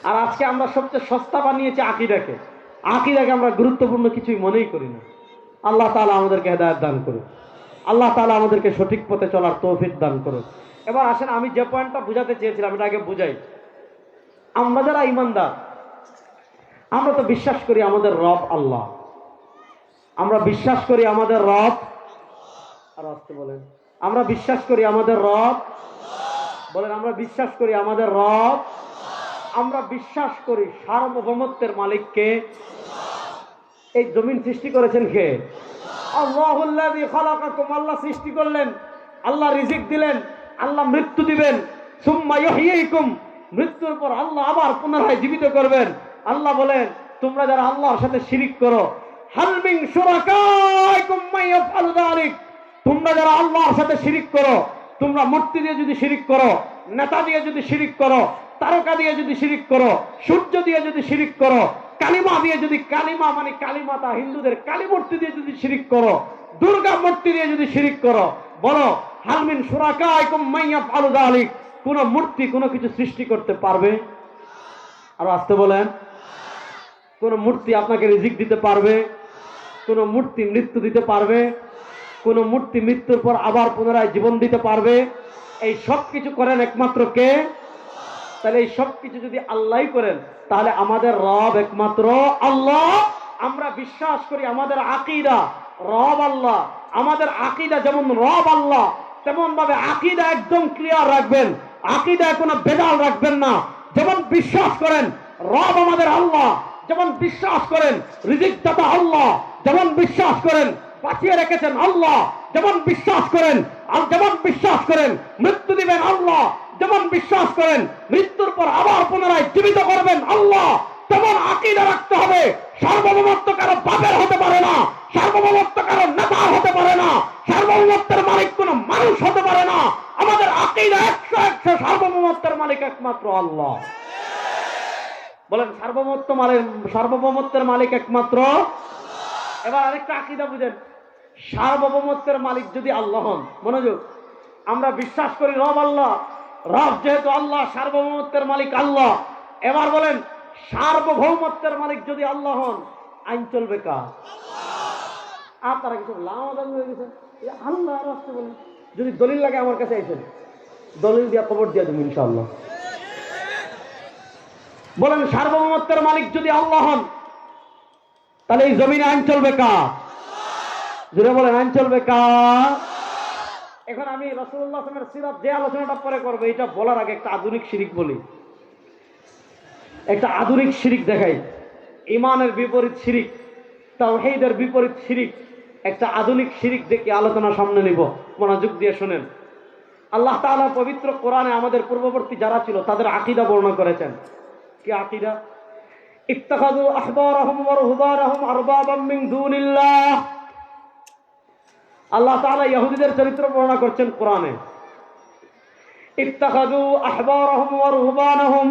আর আজকে আমরা সবচেয়ে সস্তা বানিয়েছি আকীদাকে। আকীদাকে আমরা গুরুত্বপূর্ণ কিছুই মনেই করি না। আল্লাহ তাআলা আমাদেরকে হেদায়েত দান করুন। আল্লাহ তাআলা আমাদেরকে সঠিক পথে চলার তৌফিক দান করুন। এবার আসেন, আমি যে পয়েন্টটা বুঝাতে চেয়েছিলাম এটা আগে বুঝাই। আমরা যারা ঈমানদার, আমরা তো বিশ্বাস করি আমাদের রব আল্লাহ। আমরা বিশ্বাস করি আমাদের রব, আর আসতে বলেন, আমরা বিশ্বাস করি আমাদের রব, বলেন আমরা বিশ্বাস করি আমাদের রব। আমরা বিশ্বাস করি সার্বভৌমত্বের মালিককে। এই জমিন সৃষ্টি করেছেন কে? আল্লাহুল্লাযী খালাকাকুম। আল্লাহ সৃষ্টি করলেন, আল্লাহ রিজিক দিলেন, আল্লাহ মৃত্যু দিবেন। সুম্মা ইহয়ীকুম, মৃত্যুর পর আল্লাহ আবার পুনরায় জীবিত করবেন। আল্লাহ বলেন তোমরা যারা আল্লাহর সাথে শিরিক করো, হাল মিন শুরাকাইকুম মান ইয়াফআলু যালিক, তোমরা যারা আল্লাহর সাথে শিরিক করো, তোমরা মূর্তি দিয়ে যদি শিরিক করো, নেতা দিয়ে যদি শিরিক করো, তারকা দিয়ে যদি শিরিক করো, সূর্য দিয়ে যদি শিরিক করো, কালিমা দিয়ে যদি, কালিমা মানে কালিমাতা হিন্দুদের, কালী মূর্তি দিয়ে যদি শিরিক করো, দুর্গা মূর্তি দিয়ে যদি শিরিক করো, বলো হাল মিন শুরাকাইকুম মান ইয়াফআলু যালিক, কোন মূর্তি কোনো কিছু সৃষ্টি করতে পারবে? আর আসতে বলেন, কোন মূর্তি আপনাকে রিজিক দিতে পারবে? কোন মূর্তি মৃত্যু দিতে পারবে? কোন মূর্তি মৃত্যুর পর আবার পুনরায় জীবন দিতে পারবে? এই সব কিছু করেন একমাত্র কে? তাহলে এই সব কিছু যদি আল্লাহই করেন, তাহলে আমাদের রব একমাত্র আল্লাহ। আমরা বিশ্বাস করি আমাদের আকীদা রব আল্লাহ। আমাদের আকীদা যেমন রব আল্লাহ, তেমন ভাবে আকীদা একদম ক্লিয়ার রাখবেন। আকীদায় কোনো ভেজাল রাখবেন না। যেমন বিশ্বাস করেন রব আমাদের আল্লাহ, যেমন বিশ্বাস করেন রিজিক দাতা আল্লাহ, যেমন বিশ্বাস করেন বাঁচিয়ে রেখেছেন আল্লাহ, যেমন বিশ্বাস করেন, আর যেমন বিশ্বাস করেন মৃত্যু দিবেন আল্লাহ, যেমন বিশ্বাস করেন মৃত্যুর পর আবার পুনরায় জীবিত করবেন আল্লাহ, তেমন আকীদা রাখতে হবে। সার্বভৌমত্ব কারো বাপের হতে পারে না, সার্বভৌমত্ব কারো নেতার হতে পারে না, সার্বভৌমত্বের মালিক কোনো মানুষ হতে পারে না। আমাদের আকীদা 100 সার্বভৌমত্বের মালিক একমাত্র আল্লাহ। বলেন সার্বভৌমত্বের মালিক একমাত্র। এবার আরেকটা আকীদা বুঝেন, সার্বভৌমত্বের মালিক যদি আল্লাহ হন, মনোযোগ, আমরা বিশ্বাস করি রব আল্লাহ, রব যেহেতু আল্লাহ, সার্বভৌমত্বের মালিক আল্লাহ। এবার বলেন সার্বভৌমত্বের মালিক যদি আল্লাহ হন, আইন চলবে কার? আপনারা কিছু লামাদান হয়ে গেছে, আল্লাহ রাস্তা বলেন। যদি দলিল লাগে আমার কাছে আইছেন, দলিল দিয়া খবর দিয়া দেবো ইনশাআল্লাহ। বলেন সার্বভৌমত্বের মালিক যদি আল্লাহ হন, তাহলে এই জমিনে আইন চলবে কার? জুড়ে বলেন আইন চলবে কার? এখন আমি রাসূলুল্লাহ সাল্লাল্লাহু আলাইহি ওয়াসাল্লামের সিরাত যে আলোচনাটা পরে করবো, এটা বলার আগে একটা আধুনিক শিরিক বলি, একটা আধুনিক শিরিক দেখাই। ইমানের বিপরীত শিরিক, তাওহীদের বিপরীত শিরিক, একটা আধুনিক শিরিক দেখে আলোচনা সামনে নিব। মনোযোগ দিয়ে শুনেন। আল্লাহ তাআলা পবিত্র কোরআনে আমাদের পূর্ববর্তী যারা ছিল তাদের আকীদা বর্ণনা করেছেন। কি আকীদা? ইত্তাখাযু আহবারাহুম ওয়া রুহবানাহুম আরবাবাম মিন দুনিল্লাহ। আল্লাহ তাআলা ইহুদিদের চরিত্র বর্ণনা করছেন কোরআনে। ইত্তাখাযু আহবারাহুম ওয়া রুহবানাহুম,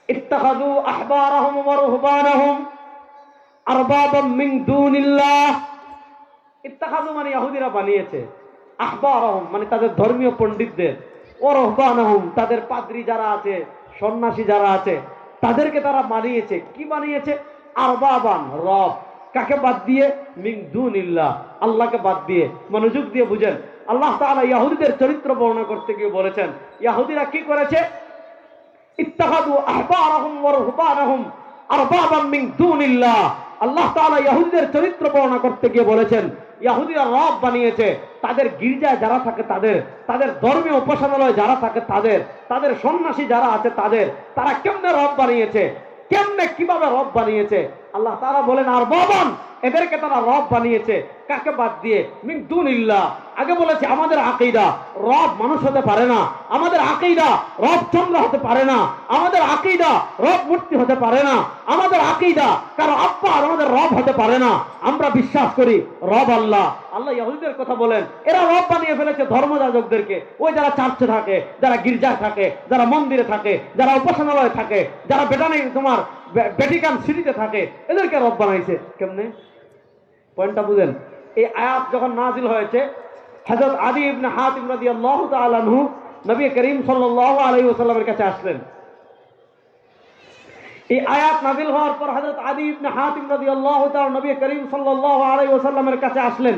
ইত্তাখাযু আহবারাহুম ওয়া রুহবানাহুম আরবাবাম মিন দুনিল্লাহ। ইত্তাখাযু মানে ইহুদিরা বানিয়েছে, আহবারাহুম মানে তাদের ধর্মীয় পণ্ডিতদের, ওয়া রুহবানাহুম তাদের পাদ্রী যারা আছে, সন্ন্যাসী যারা আছে, তাদেরকে তারা বানিয়েছে। কি বানিয়েছে? আরবাবান, রব। কাকে বাদ দিয়ে? মিন দুনিল্লাহ, আল্লাহকে বাদ দিয়ে। মনোযোগ দিয়ে বুঝেন। আল্লাহ তাআলা ইহুদিদের চরিত্র বর্ণনা করতে গিয়ে বলেছেন, ইহুদিরা কি করেছে? ইত্তাখাযু আহবারাহুম ওয়া রুহবানাহুম আরবাবাম মিন দুনিল্লাহ। আল্লাহ তাআলা ইহুদিদের চরিত্র বর্ণনা করতে গিয়ে বলেছেন, ইহুদিরা রব বানিয়েছে তাদের গির্জায় যারা থাকে তাদের, তাদের ধর্মীয় উপাসনালয় যারা থাকে তাদের, তাদের সন্ন্যাসী যারা আছে তাদের। তারা কেমনে রব বানিয়েছে? কেমনে কিভাবে রব বানিয়েছে? আল্লাহ তাআলা বলেন আরবাবান, এদেরকে তারা রব বানিয়েছে। কাকে বাদ দিয়ে? মিন দুনিল্লাহ। আগে বলেছে আমাদের আকীদা রব মানুষ হতে পারে না, আমাদের আকীদা রব চন্দ্র হতে পারে না, আমাদের আকীদা রব মূর্তি হতে পারে না, আমাদের আকীদা কারো আব্বা আর আমাদের রব হতে পারে না। আমরা বিশ্বাস করি রব আল্লাহ। আল্লাহ ইহুদিদের কথা বলেন, এরা রব বানিয়ে ফেলেছে ধর্মযাজকদেরকে। ওই যারা চার্চে থাকে, যারা গির্জায় থাকে, যারা মন্দিরে থাকে, যারা উপাসনালয়ে থাকে, যারা তোমার ভ্যাটিকান সিটিতে থাকে, এদেরকে রব বানাইছে। কেমনে? পয়েন্টটা বুঝেন। এই আয়াত যখন নাজিল হয়েছে, হযরত আদী ইবনে হাতিম রাদিয়াল্লাহু তাআলা আনহু নবী করিম সাল্লাল্লাহু আলাইহি ওয়াসাল্লামের কাছে আসলেন। এই আয়াত নাজিল হওয়ার পর হযরত আদী ইবনে হাতিম রাদিয়াল্লাহু তাআলা নবী করিম সাল্লাল্লাহু আলাইহি ওয়াসাল্লামের কাছে আসলেন।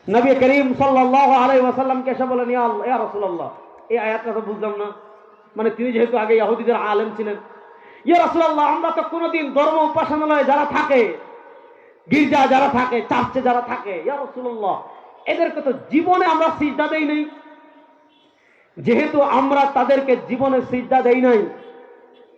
নবী করিম সাল্লাল্লাহু আলাইহি ওয়াসাল্লামকে এসে বলেন, ইয়া রাসূলুল্লাহ, এই আয়াতটা তো বুঝলাম না। মানে তিনি যেহেতু আগে ইহুদিদের আলেম ছিলেন, ইয়া রাসূলুল্লাহ, আমরা তো কোনোদিন ধর্ম উপাসনালয়ে যারা থাকে, গির্জা যারা থাকে, চার্চে যারা থাকে, ইয়া রাসূলুল্লাহ, এদেরকে তো জীবনে আমরা সিজদা দেই নাই। যেহেতু আমরা তাদেরকে জীবনে সিজদা দেই নাই,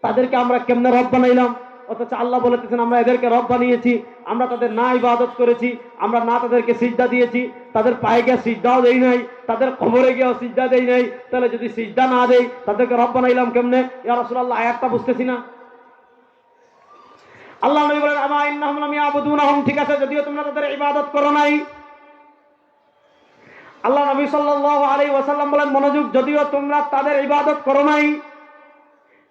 তাদেরকে আমরা কেমনে রব বানাইলাম? অথচ আল্লাহ বলেছেন আমরা এদেরকে রব বানিয়েছি। আমরা তাদের না ইবাদত করেছি, আমরা না তাদেরকে সিজদা দিয়েছি, তাদের পায়ে গিয়ে সিজদাও দেই নাই, তাদের কবরে গিয়েও সিজদা দেই নাই। তাহলে যদি সিজদা না দেই, তাদেরকে রব বানাইলাম কেমনে? ইয়া রাসূলুল্লাহ, আয়াতটা বুঝতেছি না। আল্লাহ নবী বলেন, আমা ইন্নাহুম লাম ইয়াবুদুনাহুম, ঠিক আছে, যদিও তোমরা তাদের ইবাদত করো নাই। আল্লাহ নবী সাল্লাল্লাহু আলাইহি ওয়াসাল্লাম বলেন, মনোযোগ, যদিও তোমরা তাদের ইবাদত করো নাই,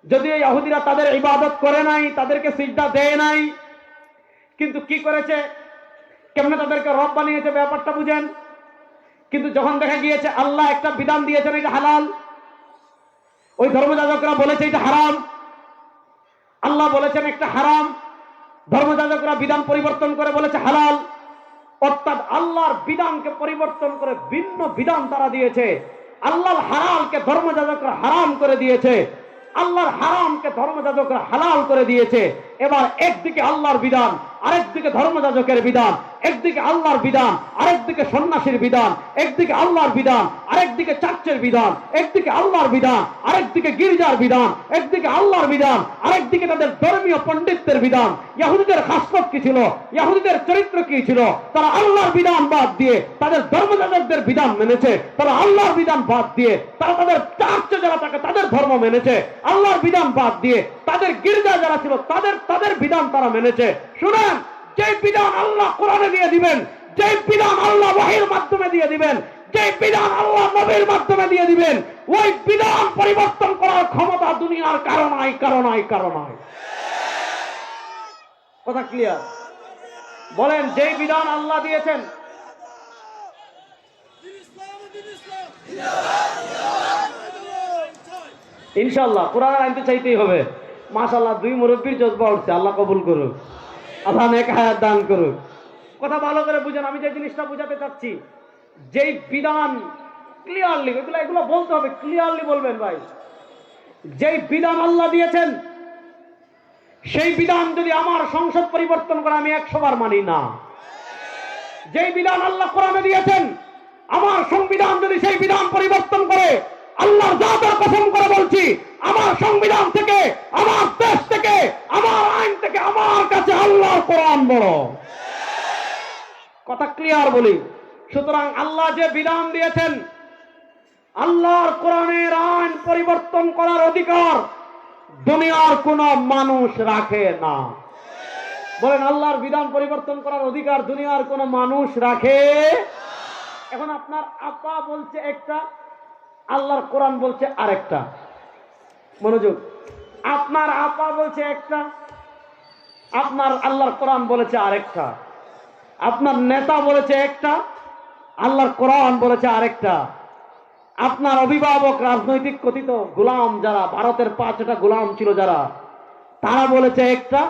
যদিও ইহুদিরা তাদের ইবাদত করে নাই, তাদেরকে সিজদা দেয় নাই, কিন্তু কি করেছে? কেমনে তাদেরকে রব বানিয়েছে? ব্যাপারটা বুঝেন। কিন্তু যখন দেখা গিয়েছে আল্লাহ একটা বিধান দিয়েছেন এটা হালাল, ওই ধর্মযাজকরা বলেছে এটা হারাম, আল্লাহ বলেছেন একটা হারাম, ধর্মযাজকরা বিধান পরিবর্তন করে বলেছে হালাল। অর্থাৎ আল্লাহর বিধানকে পরিবর্তন করে ভিন্ন বিধান তারা দিয়েছে। আল্লাহর হালালকে ধর্মযাজকরা হারাম করে দিয়েছে, আল্লাহর হারামকে ধর্মযাজকরা হালাল করে দিয়েছে। এবার একদিকে আল্লাহর বিধান, আরেকদিকে ধর্মযাজকের বিধান, একদিকে আল্লাহর বিধান, আরেকদিকে সন্ন্যাসীর বিধান, একদিকে আল্লাহর বিধান, আরেকদিকে চার্চের বিধান, একদিকে আল্লাহর বিধান, আরেকদিকে গির্জার বিধান, একদিকে আল্লাহর বিধান, আরেকদিকে তাদের ধর্মীয় পণ্ডিতদের বিধান। ইহুদিদের খাসলত কি ছিল? ইহুদিদের চরিত্র কি ছিল? তারা আল্লাহর বিধান বাদ দিয়ে তাদের ধর্মযাজকদের বিধান মেনেছে, তারা আল্লাহর বিধান বাদ দিয়ে তারা তাদের চার্চে যারা থাকে তাদের ধর্ম মেনেছে, আল্লাহর বিধান বাদ দিয়ে তাদের গির্জা যারা ছিল তাদের বিধান তারা মেনেছে। শুনেন, যে বিধান আল্লাহ কোরআনে দিয়ে দিবেন, যে বিধান আল্লাহ ওহীর মাধ্যমে দিয়ে দিবেন, যে বিধান আল্লাহ নবীর মাধ্যমে দিয়ে দিবেন, ওই বিধান পরিবর্তন করার ক্ষমতা দুনিয়ার কারো নাই। কথা ক্লিয়ার? বলেন, যে বিধান আল্লাহ দিয়েছেন, ইনশাল্লাহ কোরআন আনতে চাইতেই হবে। মাশাআল্লাহ, 2 মুরব্বীর জজবা উঠছে, আল্লাহ কবুল করুক, আল্লাহ নেক হায়াত দান করুক। কথা ভালো করে বুঝেন, আমি যে জিনিসটা বোঝাতে চাচ্ছি, যেই বিধান ক্লিয়ারলি, এগুলো বলতে হবে, ক্লিয়ারলি বলবেন ভাই। যেই বিধান আল্লাহ দিয়েছেন, সেই বিধান যদি আমার সংসদ পরিবর্তন করে, আমি 100 বার মানি না। যেই বিধান আল্লাহ কোরআনে দিয়েছেন, আমার সংবিধান যদি সেই বিধান পরিবর্তন করে, আল্লাহর জাতের কসম করে বলছি, আমার সংবিধান থেকে, আমার দেশ থেকে, আমার আইন থেকে আমার কাছে আল্লাহর কোরআন বড়। কথা ক্লিয়ার বলি। সুতরাং আল্লাহ যে বিধান দিয়েছেন, আল্লাহর কোরআনের আইন পরিবর্তন করার অধিকার দুনিয়ার কোন মানুষ রাখে না। বলেন, আল্লাহর বিধান পরিবর্তন করার অধিকার দুনিয়ার কোন মানুষ রাখে। এখন আপনার আপা বলছে একটা, আল্লাহর কোরআন বলছে আরেকটা। মনোযোগ, আপনার আপা বলছে একটা, আপনার আল্লাহর কোরআন বলেছে আরেকটা। আপনার নেতা বলেছে একটা, আল্লাহর কোরআন বলেছে আরেকটা। আপনার অভিভাবক, রাজনৈতিক কথিত গোলাম যারা, ভারতের 5টা গোলাম ছিল যারা, তারা বলেছে একটা,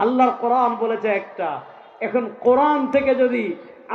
আল্লাহর কোরআন বলেছে একটা। এখন কোরআন থেকে যদি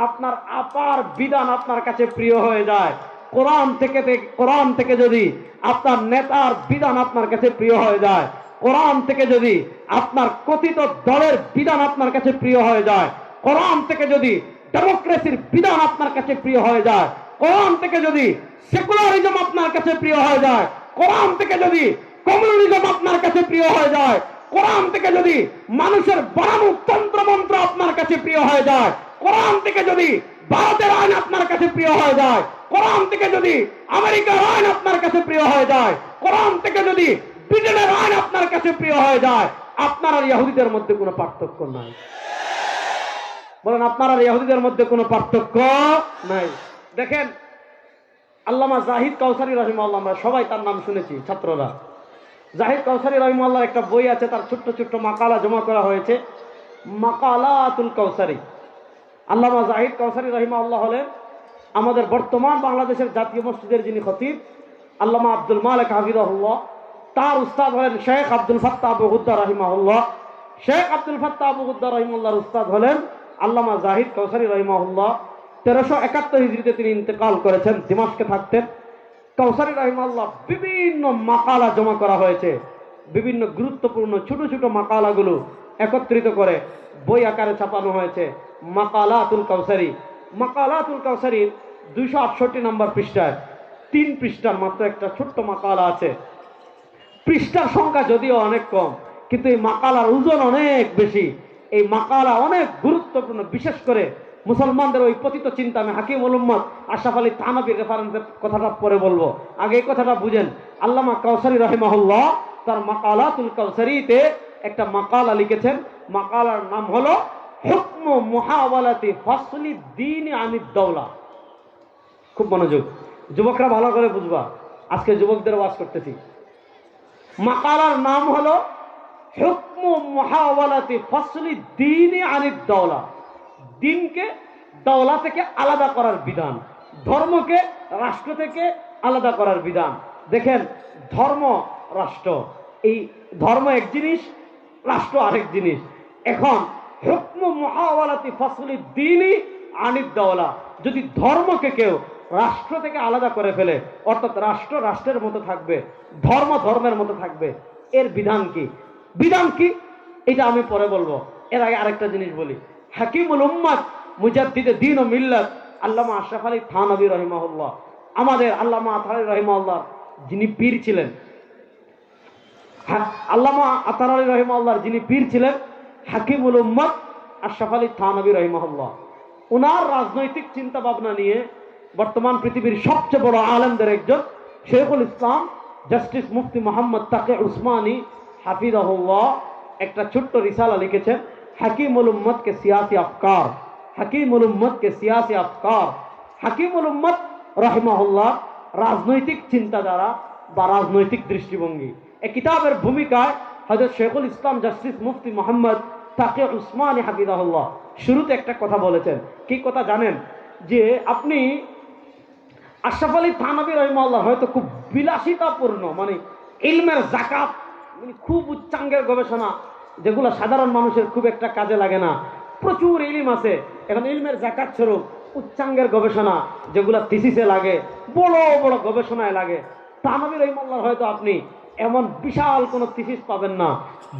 আপনার আপার বিধান আপনার কাছে প্রিয় হয়ে যায়, কোরআন থেকে যদি আপনার নেতার বিধান আপনার কাছে প্রিয় হয়ে যায়, কোরআন থেকে যদি আপনার কথিত দলের বিধান আপনার কাছে প্রিয় হয়ে যায়, কোরআন থেকে যদি ডেমোক্রেসির বিধান আপনার কাছে প্রিয় হয়ে যায়, কোরআন থেকে যদি সেকুলারিজম আপনার কাছে প্রিয় হয়ে যায়, কোরআন থেকে যদি কমিউনিজম আপনার কাছে প্রিয় হয়ে যায়, কোরআন থেকে যদি মানুষের বানানো তন্ত্রমন্ত্র আপনার কাছে প্রিয় হয়ে যায়, কোরআন থেকে যদি ভারতের আইন আপনার কাছে প্রিয় হয়ে যায়, কোরআন থেকে যদি আমেরিকার আইন আপনার কাছে প্রিয় হয়ে যায়, কোরআন থেকে যদি ব্রিটেনের আইন আপনার কাছে প্রিয় হয়ে যায়, আপনার আর ইহুদিদের মধ্যে কোনো পার্থক্য নাই। বলেন, আপনার আর ইহুদিদের মধ্যে কোনো পার্থক্য নাই। দেখেন, আল্লামা জাহিদ কাউসারী রাহিমাহুল্লাহ, আমরা সবাই তার নাম শুনেছি ছাত্ররা। জাহিদ কাউসারী রাহিমাহুল্লাহর একটা বই আছে, তার ছোট্ট ছোট্ট মাকালা জমা করা হয়েছে, মাকালাতুল কাউসারী। আল্লামা জাহিদ কাউসারী রাহিমাহুল্লাহ হলেন আমাদের বর্তমান বাংলাদেশের জাতীয় মসজিদের যিনি খতিব, আল্লামা আব্দুল মালিক হাফিজাহুল্লাহ। তার উস্তাদ হলেন শেখ আব্দুল ফাত্তাহ আবু গুদ্দা রাহিমাহুল্লাহ। শেখ আব্দুল ফাত্তাহ আবু গুদ্দা রাহিমাহুল্লাহর উস্তাদ হলেন আল্লামা জাহিদ কাউসারী রাহিমাহুল্লাহ। 1371 হিজরিতে তিনি ইন্তেকাল করেছেন, দিমাশকে থাকতেন। কাউসারী রাহিমাহুল্লাহ বিভিন্ন মাকালা জমা করা হয়েছে, বিভিন্ন গুরুত্বপূর্ণ ছোট ছোট মাকালাগুলো একত্রিত করে বই আকারে ছাপানো হয়েছে, মাকালাতুল কাউসারী। মাকালাতুল কাউসারীর 268 নম্বর পৃষ্ঠায় 3 পৃষ্ঠার মাত্র একটা ছোট্ট মাকালা আছে। পৃষ্ঠার সংখ্যা যদিও অনেক কম, কিন্তু এই মাকালার ওজন অনেক বেশি। এই মাকালা অনেক গুরুত্বপূর্ণ, বিশেষ করে মুসলমানদের ওই পতিত চিন্তা। আমি হাকিমুল উম্মত আশরাফ আলী থানভীর রেফারেন্সের কথাটা পরে বলবো, আগে এই কথাটা বুঝেন। আল্লামা কাউসারী রাহিমাহুল্লাহ তার মাকালাতুল কাউসারীতে একটা মাকালা লিখেছেন। মাকালার নাম হলো হুকমু মুহাওয়ালাতি ফাসলি দ্বীন আনিদ দাওলা। খুব মনোযোগ, যুবকরা ভালো করে বুঝবা, আজকে যুবকদের ওয়াজ করতেছি। মাকালার নাম হলো হুকমু মুহাওয়ালাতি ফাসলি দ্বীন আনিদ দাওলা। দিনকে দাওলা থেকে আলাদা করার বিধান, ধর্মকে রাষ্ট্র থেকে আলাদা করার বিধান। দেখেন, ধর্ম রাষ্ট্র, এই ধর্ম এক জিনিস, রাষ্ট্র আরেক জিনিস। এখন হুকমু মুহাওয়ালাতি ফাসলি দ্বীন আনিদ দাওলা, যদি ধর্মকে কেউ রাষ্ট্র থেকে আলাদা করে ফেলে, অর্থাৎ রাষ্ট্র রাষ্ট্রের মতো থাকবে, ধর্ম ধর্মের মতো থাকবে, এর বিধান কি? বিধান কি এটা আমি পরে বলবো। এর আগে আরেকটা জিনিস বলি। হাকিমুল উম্মাত মুজাদ্দিদে দ্বীন ও মিল্লাত আল্লামা আশরাফ আলী থানভী রাহিমাহুল্লাহ, আমাদের আল্লামা আতার আলী রাহিমাহুল্লাহ যিনি পীর ছিলেন, আল্লামা আতার আলী রাহিমাহুল্লাহর যিনি পীর ছিলেন হাকিমুল উম্মাত আশরাফ আলী থানভী রাহিমাহুল্লাহ, ওনার রাজনৈতিক চিন্তা ভাবনা নিয়ে বর্তমান পৃথিবীর সবচেয়ে বড় আলেমদের একজন শেখুল ইসলাম জাস্টিস মুফতি মোহাম্মদ তাকে উসমানী হাফিজাহুল্লাহ একটা ছোট্ট রিসালা লিখেছেন, হাকিমুল উম্মত কে সিয়াসি আফকার। হাকিমুল উম্মত কে সিয়াসি আফকার। হাকিমুল উম্মত রাহিমাহুল্লাহ রাজনৈতিক চিন্তাধারা বা রাজনৈতিক দৃষ্টিভঙ্গি। এই কিতাবের ভূমিকায় হযরত শেখুল ইসলাম জাস্টিস মুফতি মোহাম্মদ তাকে উসমানী হাফিজাহুল্লাহ শুরুতে একটা কথা বলেছেন। কি কথা জানেন? যে আপনি আশরাফ আলী থানভী রাহিমাহুল্লাহ হয়তো খুব বিলাসিতাপূর্ণ, মানে ইলমের জাকাত, মানে খুব উচ্চাঙ্গের গবেষণা, যেগুলো সাধারণ মানুষের খুব একটা কাজে লাগে না। প্রচুর ইলম আছে। এখন ইলমের জাকাত স্বরূপ উচ্চাঙ্গের গবেষণা, যেগুলো থিসিসে লাগে, বড় বড় গবেষণায় লাগে। থানভী রহিমাহুল্লাহ হয়তো আপনি এমন বিশাল কোনো থিসিস পাবেন না,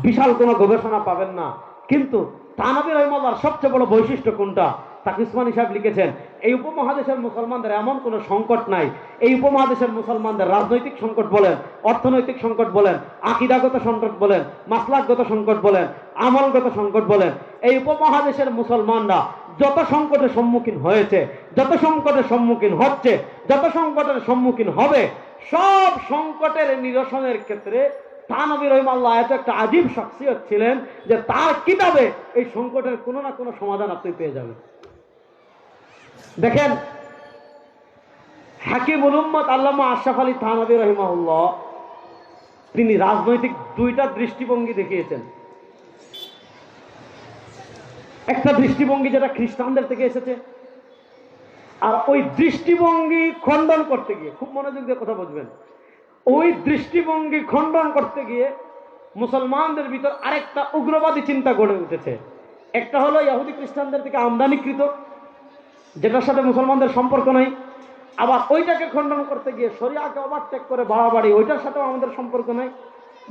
বিশাল কোনো গবেষণা পাবেন না, কিন্তু থানভী রহিমাহুল্লাহর সবচেয়ে বড় বৈশিষ্ট্য কোনটা? তাকে উসমানী সাহেব লিখেছেন, এই উপমহাদেশের মুসলমানদের এমন কোনো সংকট নাই। এই উপমহাদেশের মুসলমানদের রাজনৈতিক সংকট বলেন, অর্থনৈতিক সংকট বলেন, আকীদাগত সংকট বলেন, মাসলাকগত সংকট বলেন, আমলগত সংকট বলেন, এই উপমহাদেশের মুসলমানরা যত সংকটের সম্মুখীন হয়েছে, যত সংকটের সম্মুখীন হচ্ছে, যত সংকটের সম্মুখীন হবে, সব সংকটের নিরসনের ক্ষেত্রে থানভী রহিমাহুল্লাহ এত একটা আজীব শখসিয়ত ছিলেন যে তার কিতাবে এই সংকটের কোনো না কোনো সমাধান আপনি পেয়ে যাবেন। দেখেন, হাকিমুল উম্মত আল্লামা আশরাফ আলী থানভী রহিমাহুল্লাহ তিনি রাজনৈতিক দুইটা দৃষ্টিভঙ্গি দেখিয়েছেন। একটা দৃষ্টিভঙ্গি যেটা খ্রিস্টানদের থেকে এসেছে, আর ওই দৃষ্টিভঙ্গি খণ্ডন করতে গিয়ে, খুব মনোযোগ দিয়ে কথা বুঝবেন, ওই দৃষ্টিভঙ্গি খণ্ডন করতে গিয়ে মুসলমানদের ভিতর আরেকটা উগ্রবাদী চিন্তা গড়ে উঠেছে। একটা হলো ইহুদি খ্রিস্টানদের থেকে আমদানিকৃত, যেটার সাথে মুসলমানদের সম্পর্ক নেই। আবার ওইটাকে খণ্ডন করতে গিয়ে শরিয়াকে ওভারটেক করে বাড়াবাড়ি, ওইটার সাথেও আমাদের সম্পর্ক নেই।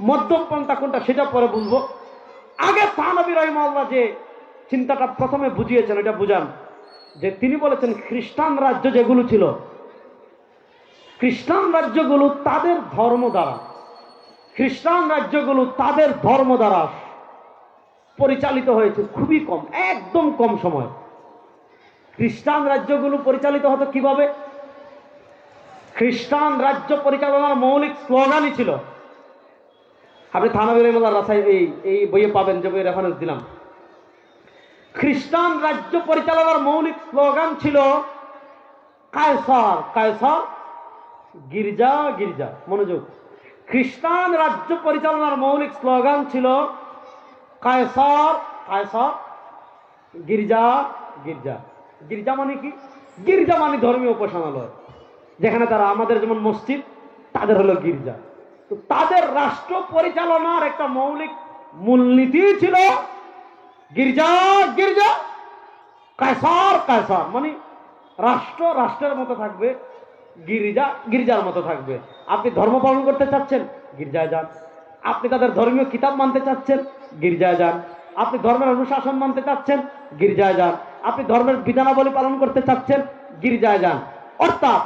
মধ্যম পন্থা কোনটা সেটা পরে বুঝবো। আগে থানভী রহিমাহুল্লাহ যে চিন্তাটা প্রথমে বুঝিয়েছেন এটা বুঝান, যে তিনি বলেছেন খ্রিস্টান রাজ্য যেগুলো ছিল, খ্রিস্টান রাজ্যগুলো তাদের ধর্ম দ্বারা, খ্রিস্টান রাজ্যগুলো তাদের ধর্ম দ্বারা পরিচালিত হয়েছে খুবই কম, একদম কম সময়। খ্রিস্টান রাজ্যগুলো পরিচালিত হতো কিভাবে? খ্রিস্টান রাজ্য পরিচালনার মৌলিক স্লোগানই ছিল, আপনি থানভী রহিমাহুল্লাহর রাসায় এই বইয়ে পাবেন, যে বইয়ের রেফারেন্স দিলাম। খ্রিস্টান রাজ্য পরিচালনার মৌলিক স্লোগান ছিল কায়সার কায়সার, গির্জা গির্জা। মনোযোগ, খ্রিস্টান রাজ্য পরিচালনার মৌলিক স্লোগান ছিল কায়সার কায়সার, গির্জা গির্জা। গির্জা মানে কি? গির্জা মানে ধর্মীয় উপাসনালয়, যেখানে তারা, আমাদের যেমন মসজিদ, তাদের হলো গির্জা। তো তাদের রাষ্ট্র পরিচালনার একটা মৌলিক মূলনীতি ছিল গির্জা গির্জা, কায়সার কায়সার, মানে রাষ্ট্র রাষ্ট্রের মতো থাকবে, গির্জা গির্জার মতো থাকবে। আপনি ধর্ম পালন করতে চাচ্ছেন, গির্জায় যান। আপনি তাদের ধর্মীয় কিতাব মানতে চাচ্ছেন, গির্জায় যান। আপনি ধর্মের অনুশাসন মানতে চাচ্ছেন, গির্জায় যান। আপনি ধর্মের বিধানাবলী পালন করতে চাচ্ছেন, গির্জায় যান। অর্থাৎ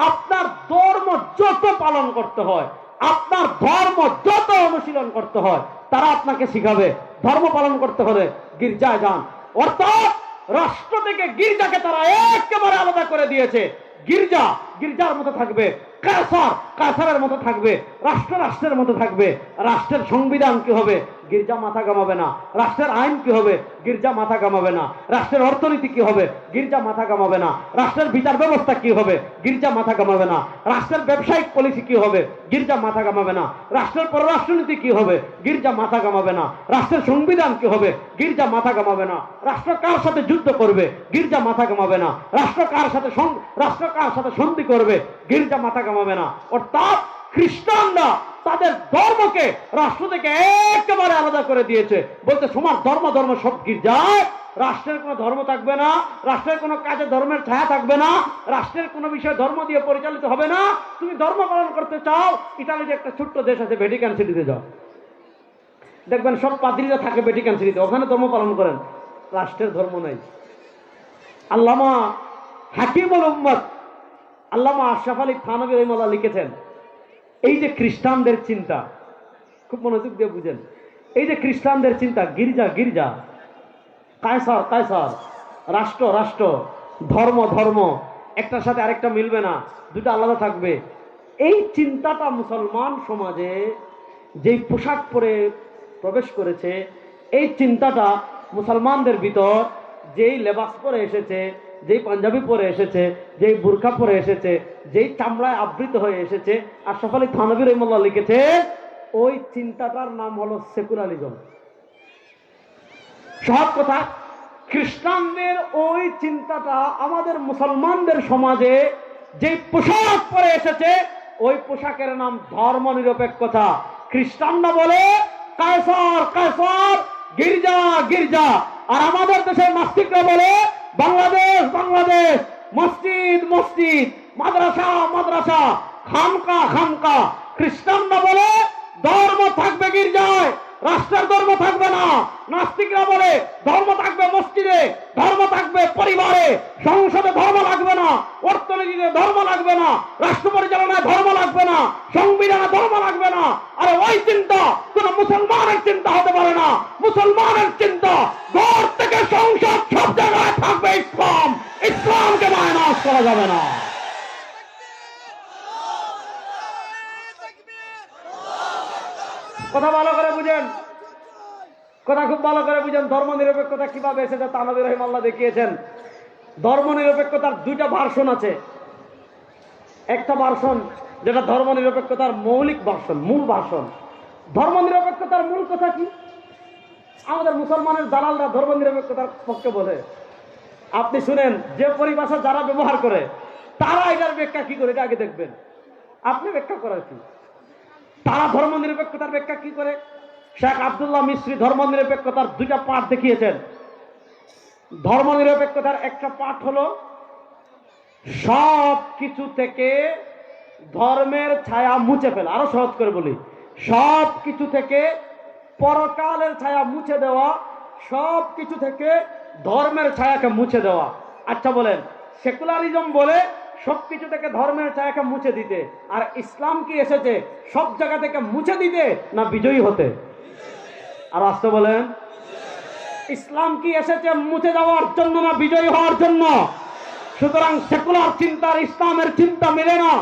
আপনার ধর্ম যত পালন করতে হয়, আপনার ধর্ম যত অনুশীলন করতে হয়, তারা আপনাকে শিখাবে। ধর্ম পালন করতে হলে গির্জায় যান। অর্থাৎ রাষ্ট্র থেকে গির্জাকে তারা একেবারে আলাদা করে দিয়েছে। গির্জা গির্জার মতো থাকবে, কায়সার কায়সারের মতো থাকবে, রাষ্ট্র রাষ্ট্রের মতো থাকবে। রাষ্ট্রের সংবিধান কি হবে? গির্জা মাথা কামাবে না। রাষ্ট্রের আইন কি হবে? গির্জা মাথা কামাবে না। রাষ্ট্রের অর্থনীতি কি হবে? গির্জা মাথা কামাবে না। রাষ্ট্রের বিচার ব্যবস্থা কি হবে? গির্জা মাথা কামাবে না। রাষ্ট্রের ব্যবসায়িক পলিসি কি হবে? গির্জা মাথা কামাবে না। রাষ্ট্রের পররাষ্ট্রনীতি কি হবে? গির্জা মাথা কামাবে না। রাষ্ট্রের সংবিধান কি হবে? গির্জা মাথা কামাবে না। রাষ্ট্র কার সাথে যুদ্ধ করবে? গির্জা মাথা কামাবে না। রাষ্ট্র কার সাথে সন্ধি করবে? গির্জা মাথা কামাবে না। অর্থাৎ খ্রিস্টানরা তাদের ধর্মকে রাষ্ট্র থেকে একেবারে আলাদা করে দিয়েছে। বলতে তোমার ধর্ম সব গির্জায়, রাষ্ট্রের কোনো ধর্ম থাকবে না, রাষ্ট্রের কোনো কাজে ধর্মের ছায়া থাকবে না, রাষ্ট্রের কোনো বিষয় ধর্ম দিয়ে পরিচালিত হবে না। তুমি ধর্ম পালন করতে চাও, ইতালিতে একটা ছোট্ট দেশ আছে, ভ্যাটিকান সিটিতে যাও, দেখবেন সব পাদ্রীরা থাকে ভ্যাটিকান সিটিতে, ওখানে ধর্ম পালন করেন, রাষ্ট্রের ধর্ম নাই। আল্লামা হাকিমুল উম্মত আল্লামা আশরাফ আলী থানভী রহিমাহুল্লাহ লিখেছেন, এই যে খ্রিস্টানদের চিন্তা, খুব মনোযোগ দিয়ে বুঝেন, এই যে খ্রিস্টানদের চিন্তা, গির্জা গির্জা, কায়সার কায়সার, রাষ্ট্র রাষ্ট্র, ধর্ম ধর্ম, একটার সাথে আরেকটা মিলবে না, দুটো আলাদা থাকবে। এই চিন্তাটা মুসলমান সমাজে যেই পোশাক পরে প্রবেশ করেছে, এই চিন্তাটা মুসলমানদের ভিতর যেই লেবাস পরে এসেছে, যেই পাঞ্জাবি পরে এসেছে, যেই বুরকা পরে এসেছে, যেই চামড়ায় আবৃত হয়ে এসেছে, আশরাফ আলী থানভী রহিমাহুল্লাহ লিখেছে, ওই চিন্তাটার নাম হলো সেকুলারিজম। সহজ কথা, খ্রিস্টানদের ওই চিন্তাটা আমাদের মুসলমানদের সমাজে যেই পোশাক পরে এসেছে, ওই পোশাকের নাম ধর্ম নিরপেক্ষতা। খ্রিস্টানরা বলে কায়সার কায়সার, গির্জা গির্জা। আর আমাদের দেশের নাস্তিকরা বলে বাংলাদেশ বাংলাদেশ, মসজিদ মসজিদ, মাদ্রাসা মাদ্রাসা, খানকা খানকা। খ্রিস্টানরা বলে ধর্ম থাকবে গির্জায়, রাষ্ট্রের ধর্ম থাকবে না। নাস্তিকরা বলে ধর্ম থাকবে মসজিদে, ধর্ম থাকবে পরিবারে, সংসদে ধর্ম লাগবে না, অর্থনীতিতে ধর্ম লাগবে না, রাষ্ট্র পরিচালনায় ধর্ম লাগবে না, সংবিধানে ধর্ম লাগবে না। আরে ওই চিন্তা কোন মুসলমানের চিন্তা হতে পারে না। মুসলমানের চিন্তা ঘর থেকে সংসদ সব জায়গায় থাকবে ইসলাম, ইসলামকে মাইনাস করা যাবে না। কথা ভালো করে বুঝেন, কথা খুব ভালো করে বুঝেন। ধর্ম নিরপেক্ষতা কিভাবে এসেছে তানভীর রহিমাল্লাহ দেখিয়েছেন। ধর্ম নিরপেক্ষতার দুইটা ভার্সন আছে। একটা ভার্সন যেটা ধর্ম নিরপেক্ষতার মৌলিক ভার্সন, মূল ভার্সন। ধর্ম নিরপেক্ষতার মূল কথা কি? আমাদের মুসলমানের দালালরা ধর্ম নিরপেক্ষতার পক্ষে বলে। আপনি শুনেন, যে পরিভাষা যারা ব্যবহার করে তারা এটার ব্যাখ্যা কি করে এটা আগে দেখবেন। আপনি ব্যাখ্যা করার কি? তারা ধর্ম নিরপেক্ষতার ব্যাখ্যা কি করে? শেখ আব্দুল্লাহ মিস্ত্রি ধর্ম নিরপেক্ষতার দুইটা পাঠ দেখিয়েছেন। ধর্ম নিরপেক্ষতার একটা পাঠ হলো সব কিছু থেকে ধর্মের ছায়া মুছে ফেলা। আরো সহজ করে বলি, সব কিছু থেকে পরকালের ছায়া মুছে দেওয়া, সব কিছু থেকে ধর্মের ছায়াকে মুছে দেওয়া। আচ্ছা বলেন, সেকুলারিজম বলে সবকিছু থেকে ধর্মের ছায়াকে মুছে দিতে, আর ইসলাম কি এসেছে সব জায়গা থেকে মুছে দিতে না বিজয়ী হতে? আর আসতে বলেন, ইসলাম কি এসেছে মুছে যাওয়ার জন্য না বিজয়ী হওয়ার জন্য? সুতরাং সেকুলার চিন্তার ইসলামের চিন্তা মিলে না।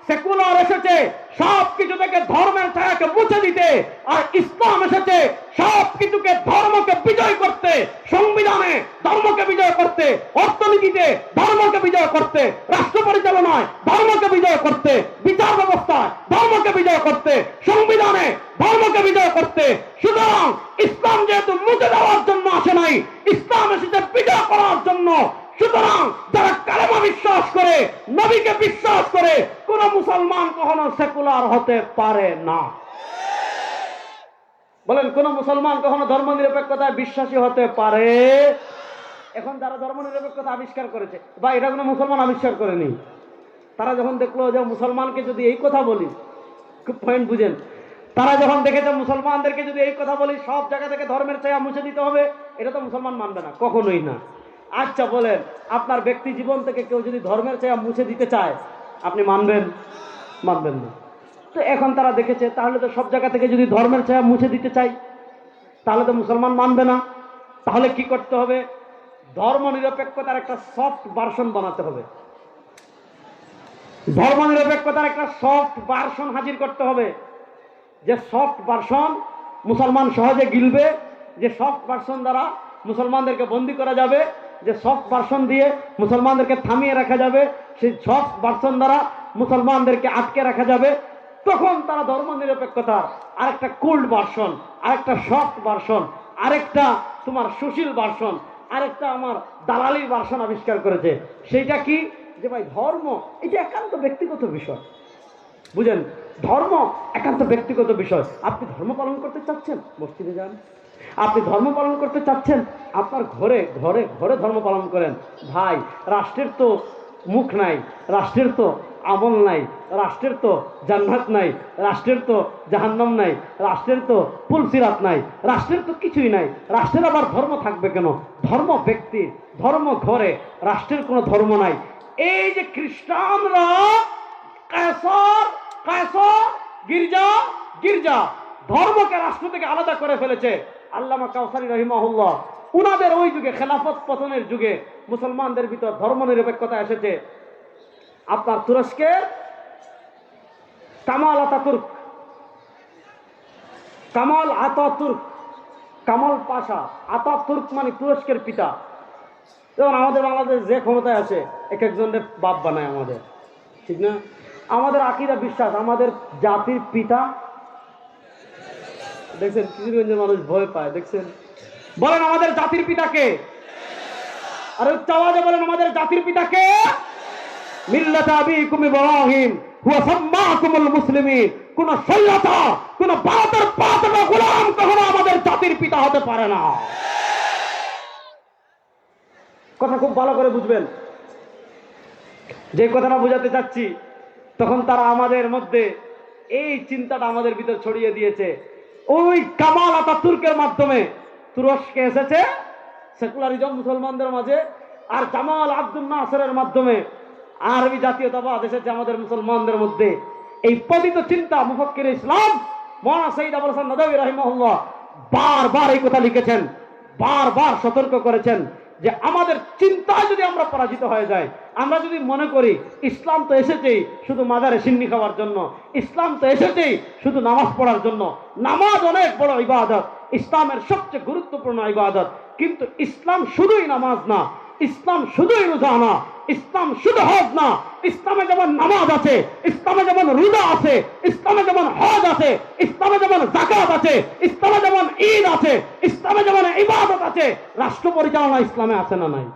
সেকুলার এসেছে সব কিছু থেকে ধর্মের ছায়াকে মুছে দিতে, আর ইসলাম এসেছে সব কিছুকে ধর্মকে বিজয় করতে, সংবিধানে ধর্মকে বিজয় করতে, অর্থনীতিতে ধর্মকে বিজয় করতে, রাষ্ট্র পরিচালনায় ধর্মকে বিজয় করতে, বিচার ব্যবস্থায় ধর্মকে বিজয় করতে, সংবিধানে ধর্মকে বিজয় করতে। সুতরাং ইসলাম যেহেতু মুছে দেওয়ার জন্য আসে নাই, ইসলাম এসেছে বিজয় করার জন্য। সুতরাং যারা কালেমা বিশ্বাস করে, নবীকে বিশ্বাস করে, কোন মুসলমান কখনো সেকুলার হতে পারে না। বলেন, কোন মুসলমান কখনো ধর্ম নিরপেক্ষতায় বিশ্বাসী হতে পারে? এখন যারা ধর্ম নিরপেক্ষতা আবিষ্কার করেছে, বা এটা কোনো মুসলমান আবিষ্কার করেনি, তারা যখন দেখলো যে মুসলমানকে যদি এই কথা বলি, খুব পয়েন্ট বুঝেন, তারা যখন দেখেছে মুসলমানদেরকে যদি এই কথা বলি সব জায়গা থেকে ধর্মের ছায়া মুছে দিতে হবে, এটা তো মুসলমান মানবে না, কখনোই না। আচ্ছা বলেন, আপনার ব্যক্তি জীবন থেকে কেউ যদি ধর্মের ছায়া মুছে দিতে চায়, আপনি মানবেন? মানবেন না। তো এখন তারা দেখেছে, তাহলে তো সব জায়গা থেকে যদি ধর্মের ছায়া মুছে দিতে চাই, তাহলে তো মুসলমান মানবে না। তাহলে কি করতে হবে? ধর্ম নিরপেক্ষতার একটা সফট ভার্সন বানাতে হবে। ধর্ম নিরপেক্ষতার একটা সফট ভার্সন হাজির করতে হবে, যে সফট ভার্সন মুসলমান সহজে গিলবে, যে সফট ভার্সন দ্বারা মুসলমানদেরকে বন্দী করা যাবে, যে সফট ভার্সন দিয়ে মুসলমানদেরকে থামিয়ে রাখা যাবে, সেই সফট ভার্সন দ্বারা মুসলমানদেরকে আটকে রাখা যাবে। তখন তারা ধর্ম নিরপেক্ষতার আরেকটা কোল্ড ভার্সন, আরেকটা সফট ভার্সন, আরেকটা তোমার সুশীল ভার্সন, আরেকটা আমার দালালির ভার্সন আবিষ্কার করেছে। সেইটা কি? যে ভাই ধর্ম এটা একান্ত ব্যক্তিগত বিষয়। বুঝেন, ধর্ম একান্ত ব্যক্তিগত বিষয়। আপনি ধর্ম পালন করতে চাচ্ছেন, মসজিদে যান। আপনি ধর্ম পালন করতে চাচ্ছেন, আপনার ঘরে ঘরে ঘরে ধর্ম পালন করেন। ভাই, রাষ্ট্রের তো মুখ নাই, রাষ্ট্রের তো আমল নাই, রাষ্ট্রের তো জান্নাত নাই, রাষ্ট্রের তো জাহান্নাম নাই, রাষ্ট্রের তো পুলসিরাত নাই, রাষ্ট্রের তো কিছুই নাই। রাষ্ট্রের আবার ধর্ম থাকবে কেন? ধর্ম ব্যক্তি, ধর্ম ঘরে, রাষ্ট্রের কোনো ধর্ম নাই। এই যে খ্রিস্টানরা কায়সার কায়সার, গির্জা গির্জা, ধর্মকে রাষ্ট্র থেকে আলাদা করে ফেলেছে। আল্লামা কাউসারী রহিমাহুল্লাহ উনাদের ওই যুগে, খেলাফত পতনের যুগে মুসলমানদের ভিতর ধর্ম নিরপেক্ষতা এসেছে। আপনার তুরস্কের Kemal Ataturk, Kemal Ataturk, Kemal Pasha, Ataturk মানে তুরস্কের পিতা। যেমন আমাদের বাংলাদেশ যে ক্ষমতায় আছে, এক একজনের বাপ বানায় আমাদের, ঠিক না? আমাদের আকীদা বিশ্বাস, আমাদের জাতির পিতা। দেখছেন কিশোরগঞ্জের মানুষ ভয় পায়, দেখছেন? বলেন আমাদের জাতির পিতা কে? আরে উচ্চ আওয়াজে বলেন আমাদের জাতির পিতা কে? মিল্লাতা আবিকুম ইব্রাহিম হুয়া সাম্মাকুমুল মুসলিমিন। কোন শৈলতা, কোন ভারতের পাতটা গোলাম কখনো আমাদের জাতির পিতা হতে পারে না। কথা খুব ভালো করে বুঝবেন। যে কথাটা বোঝাতে চাচ্ছি, তখন তারা আমাদের মধ্যে এই চিন্তাটা আমাদের ভিতর ছড়িয়ে দিয়েছে। ওই কামাল আতাতুর্কের মাধ্যমে তুরস্কে এসেছে সেকুলারিজম মুসলমানদের মাঝে, আর জামাল আব্দুল নাসেরের মাধ্যমে আরবি জাতীয়তাবাদ এসেছে আমাদের মুসলমানদের মধ্যে। এই পতিত চিন্তা মুফাক্কির ইসলাম মাওলানা সৈয়দ আবুল হাসান নদভী রাহিমাহুল্লাহ বারবার এই কথা লিখেছেন, বারবার সতর্ক করেছেন যে আমাদের চিন্তায় যদি আমরা পরাজিত হয়ে যাই, আমরা যদি মনে করি ইসলাম তো এসেছেই শুধু মাজারে সিন্নি খাওয়ার জন্য, ইসলাম তো এসেছেই শুধু নামাজ পড়ার জন্য। নামাজ অনেক বড় ইবাদত, ইসলামের সবচেয়ে গুরুত্বপূর্ণ ইবাদত, কিন্তু ইসলাম শুধুই নামাজ না, ইসলাম শুধুই রোজা না, ইসলাম শুধু হজ না। ইসলামে যেমন নামাজ আছে, ইসলামে যেমন রোজা আছে, ইসলামে যেমন হজ আছে, ইসলামে যেমন যাকাত আছে, ইসলামে যেমন ঈদ আছে, ইসলামে যেমন ইবাদত আছে, রাষ্ট্র পরিচালনা ইসলামে আছে না নাই?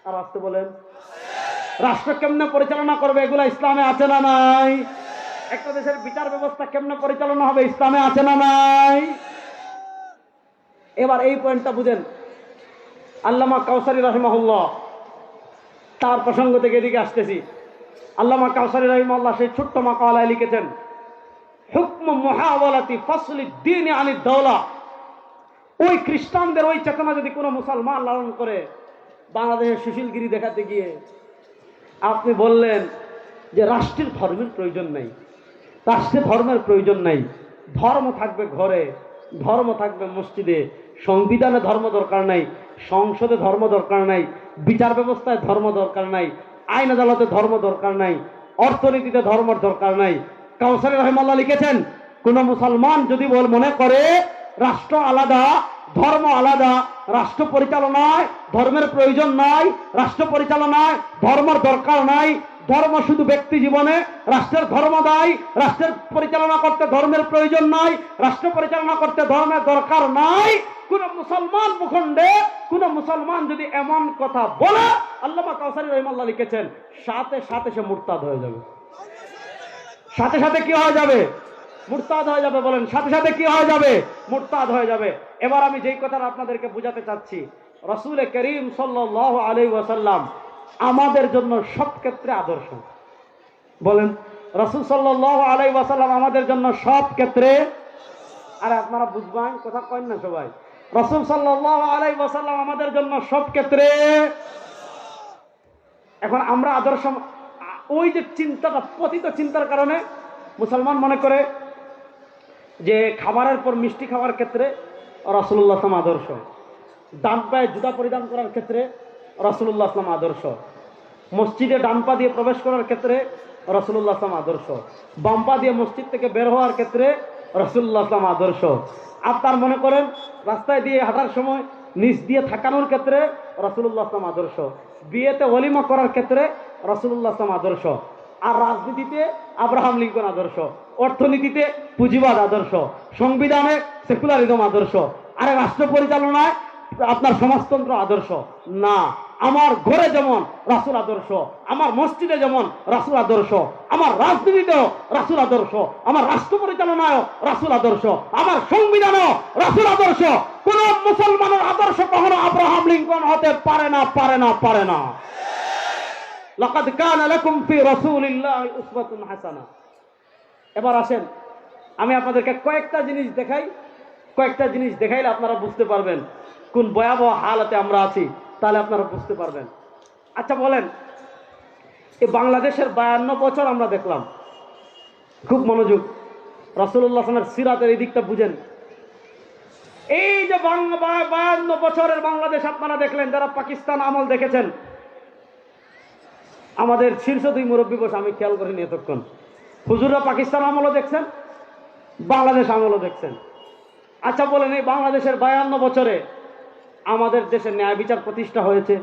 আর আসতে বলেন, রাষ্ট্র কেমনে পরিচালনা করবে এগুলা ইসলামে আছে না নাই? একটা দেশের বিচার ব্যবস্থা কেমনে পরিচালনা হবে ইসলামে আছে না নাই? এবার এই পয়েন্টটা বুঝেন। আল্লামা কাউসারী রাহিমাহুল্লাহ, তার প্রসঙ্গ থেকে এদিকে আসতেছি। আল্লামা কাউসারী রাহিমাহুল্লাহ সেই ছোট্ট মাকালায় লিখেছেন, হুকম মুহাওয়ালাতি ফাসলি দ্বীন আনিদ দাওলা। ওই খ্রিস্টানদের ওই চেতনা যদি কোনো মুসলমান লালন করে, বাংলাদেশের সুশীলগিরি দেখাতে গিয়ে আপনি বললেন যে রাষ্ট্রের ধর্মের প্রয়োজন নেই, রাষ্ট্রে ধর্মের প্রয়োজন নাই, ধর্ম থাকবে ঘরে, ধর্ম থাকবে মসজিদে, সংবিধানে ধর্ম দরকার নাই, সংসদে ধর্ম দরকার নাই, বিচার ব্যবস্থায় ধর্ম দরকার নাই, আইন আদালতে ধর্ম দরকার নাই, অর্থনীতিতে ধর্মের দরকার নাই। কাউসারী রাহিমাহুল্লাহ লিখেছেন, কোন মুসলমান যদি মনে করে রাষ্ট্র আলাদা, ধর্ম আলাদা, রাষ্ট্র পরিচালনায় ধর্মের প্রয়োজন নাই, রাষ্ট্র পরিচালনায় ধর্মের দরকার নাই, ধর্ম শুধু ব্যক্তি জীবনে, রাষ্ট্রের ধর্ম দায়, রাষ্ট্রের পরিচালনা করতে ধর্মের প্রয়োজন নাই, রাষ্ট্র পরিচালনা করতে ধর্মের দরকার নাই, কোন মুসলমান ভূখণ্ডে কোন মুসলমান যদি এমন কথা বলে, আল্লামা কাউসারী রাহিমাহুল্লাহ লিখেছেন, সাথে সাথে সে মুরতাদ হয়ে যাবে। সাথে সাথে কি হয়ে যাবে? মুরতাদ হয়ে যাবে। বলেন, সাথে সাথে কি হয়ে যাবে? মুরতাদ হয়ে যাবে। এবার আমি যেই কথাটা আপনাদেরকে বুঝাতে চাচ্ছি, রাসূল করিম সাল্লাল্লাহু আলাইহি ওয়াসাল্লাম আমাদের জন্য সব ক্ষেত্রে আদর্শ। বলেন, রাসূল সাল্লাল্লাহু আলাইহি ওয়াসাল্লাম আমাদের জন্য সব ক্ষেত্রে, আরে আপনারা বুঝবেন কথা কইন না সবাই, রাসূল সাল্লাল্লাহু আলাইহি ওয়াসাল্লাম আমাদের জন্য সব ক্ষেত্রে। এখন আমরা আদর্শ, ওই যে চিন্তাটা, পতিত চিন্তার কারণে মুসলমান মনে করে যে খাবারের পর মিষ্টি খাওয়ার ক্ষেত্রে রাসূলুল্লাহ সাল্লাল্লাহু আলাইহি ওয়াসাল্লাম আদর্শ, ডান পায়ে জুতা পরিধান করার ক্ষেত্রে রাসূলুল্লাহ সাল্লাল্লাহু আলাইহি ওয়াসাল্লাম আদর্শ, মসজিদে ডান পা দিয়ে প্রবেশ করার ক্ষেত্রে রাসূলুল্লাহ সাল্লাল্লাহু আলাইহি ওয়াসাল্লাম আদর্শ, বাম পা দিয়ে মসজিদ থেকে বের হওয়ার ক্ষেত্রে রাসূলুল্লাহ সাল্লাল্লাহু আলাইহি ওয়াসাল্লাম আদর্শ। আপনার মনে করেন রাস্তায় দিয়ে হাঁটার সময় নিচ দিয়ে থাকানোর ক্ষেত্রে রাসূলুল্লাহ সাল্লাল্লাহু আলাইহি ওয়াসাল্লাম আদর্শ, বিয়েতে ওলিমা করার ক্ষেত্রে রাসূলুল্লাহ সাল্লাল্লাহু আলাইহি ওয়াসাল্লাম আদর্শ, আর রাজনীতিতে আব্রাহাম লিঙ্কন আদর্শ, অর্থনীতিতে পুঁজিবাদ আদর্শ, সংবিধানে সেকুলারিজম আদর্শ, আরে রাষ্ট্র পরিচালনায় আপনার সমাজতন্ত্র আদর্শ না। আমার ঘরে যেমন রাসূল আদর্শ, আমার মসজিদে যেমন রাসূল আদর্শ, আমার রাজনীতিতেও রাসূল আদর্শ, আমার রাষ্ট্র পরিচালনায়ও রাসূল আদর্শ, আমার সংবিধানেও রাসূল আদর্শ। কোন মুসলমানের আদর্শ কখনো আব্রাহাম লিঙ্কন হতে পারে না, পারে না, পারে না। লাকাদ কানা লাকুম ফি রাসূলিল্লাহি উসওয়াতুন হাসানাহ। এবার আসেন আমি আপনাদেরকে কয়েকটা জিনিস দেখাই, কয়েকটা জিনিস দেখাইলে আপনারা বুঝতে পারবেন কোন ভয়াবহ হালাতে আমরা আছি, তাহলে আপনারা বুঝতে পারবেন। আচ্ছা বলেন, এই বাংলাদেশের 52 বছর আমরা দেখলাম, খুব মনোযোগ, রাসূলুল্লাহ সাল্লাল্লাহু আলাইহি ওয়াসাল্লামের সিরাতের এই দিকটা বুঝেন। এই যে 52 বছরের বাংলাদেশ আপনারা দেখলেন, যারা পাকিস্তান আমল দেখেছেন, আমাদের শীর্ষ দুই মুরব্বী বসে, আমি খেয়াল করিনি এতক্ষণ, হুজুররা পাকিস্তান আমলও দেখছেন, বাংলাদেশ আমলও দেখছেন। আচ্ছা বলেন, এই বাংলাদেশের 52 বছরে আমাদের দেশে ন্যায় বিচার প্রতিষ্ঠা হয়েছে?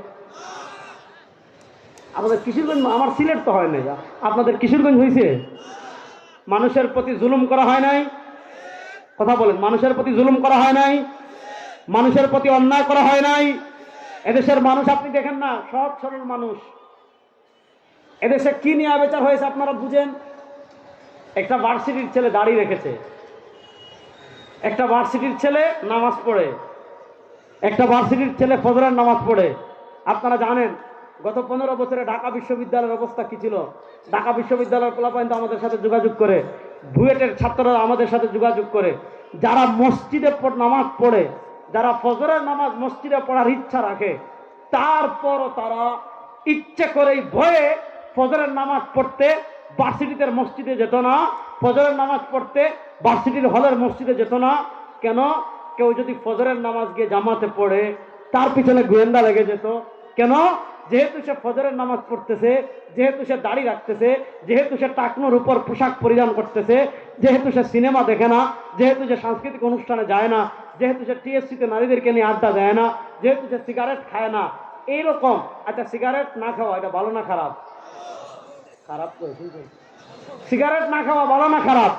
আমাদের কিশোরগঞ্জ, আমার সিলেট তো হয় নাই, আপনাদের কিশোরগঞ্জ হয়েছে? মানুষের প্রতি জুলুম করা হয় নাই? কথা বলেন, মানুষের প্রতি জুলুম করা হয় নাই? মানুষের প্রতি অন্যায় করা হয় নাই? এদেশের মানুষ আপনি দেখেন না, সহজ সরল মানুষ, এদেশে কি নিয়ে আবেচার হয়েছে আপনারা বুঝেন? একটা ভার্সিটির ছেলে দাড়ি রেখেছে, একটা ভার্সিটির ছেলে নামাজ পড়ে, একটা ভার্সিটির ছেলে ফজরের নামাজ পড়ে। আপনারা জানেন গত 15 বছরে ঢাকা বিশ্ববিদ্যালয়ের অবস্থা কি ছিল? ঢাকা বিশ্ববিদ্যালয়ের পোলাপাইন আমাদের সাথে যোগাযোগ করে, বুয়েটের ছাত্ররা আমাদের সাথে যোগাযোগ করে, যারা মসজিদে নামাজ পড়ে, যারা ফজরের নামাজ মসজিদে পড়ার ইচ্ছা রাখে, তারপরও তারা ইচ্ছে করেই ভয়ে ফজরের নামাজ পড়তে ভার্সিটিতে মসজিদে যেত না, ফজরের নামাজ পড়তে ভার্সিটির হলের মসজিদে যেত না। কেন? কেউ যদি ফজরের নামাজ গিয়ে জামাতে পড়ে তার পিছনে গোয়েন্দা লেগে যেত। কেন? যেহেতু সে ফজরের নামাজ পড়তেছে, যেহেতু সে দাড়ি রাখতেছে, যেহেতু সে টাকনোর উপর পোশাক পরিধান করতেছে, যেহেতু সে সিনেমা দেখে না, যেহেতু সে সাংস্কৃতিক অনুষ্ঠানে যায় না, যেহেতু সে টিএসসিতে নারীদেরকে নিয়ে আড্ডা দেয় না, যেহেতু সে সিগারেট খায় না, এইরকম। আচ্ছা, সিগারেট না খাওয়া এটা ভালো না খারাপ? খারাপ করে সিগারেট না খাওয়া ভালো না খারাপ?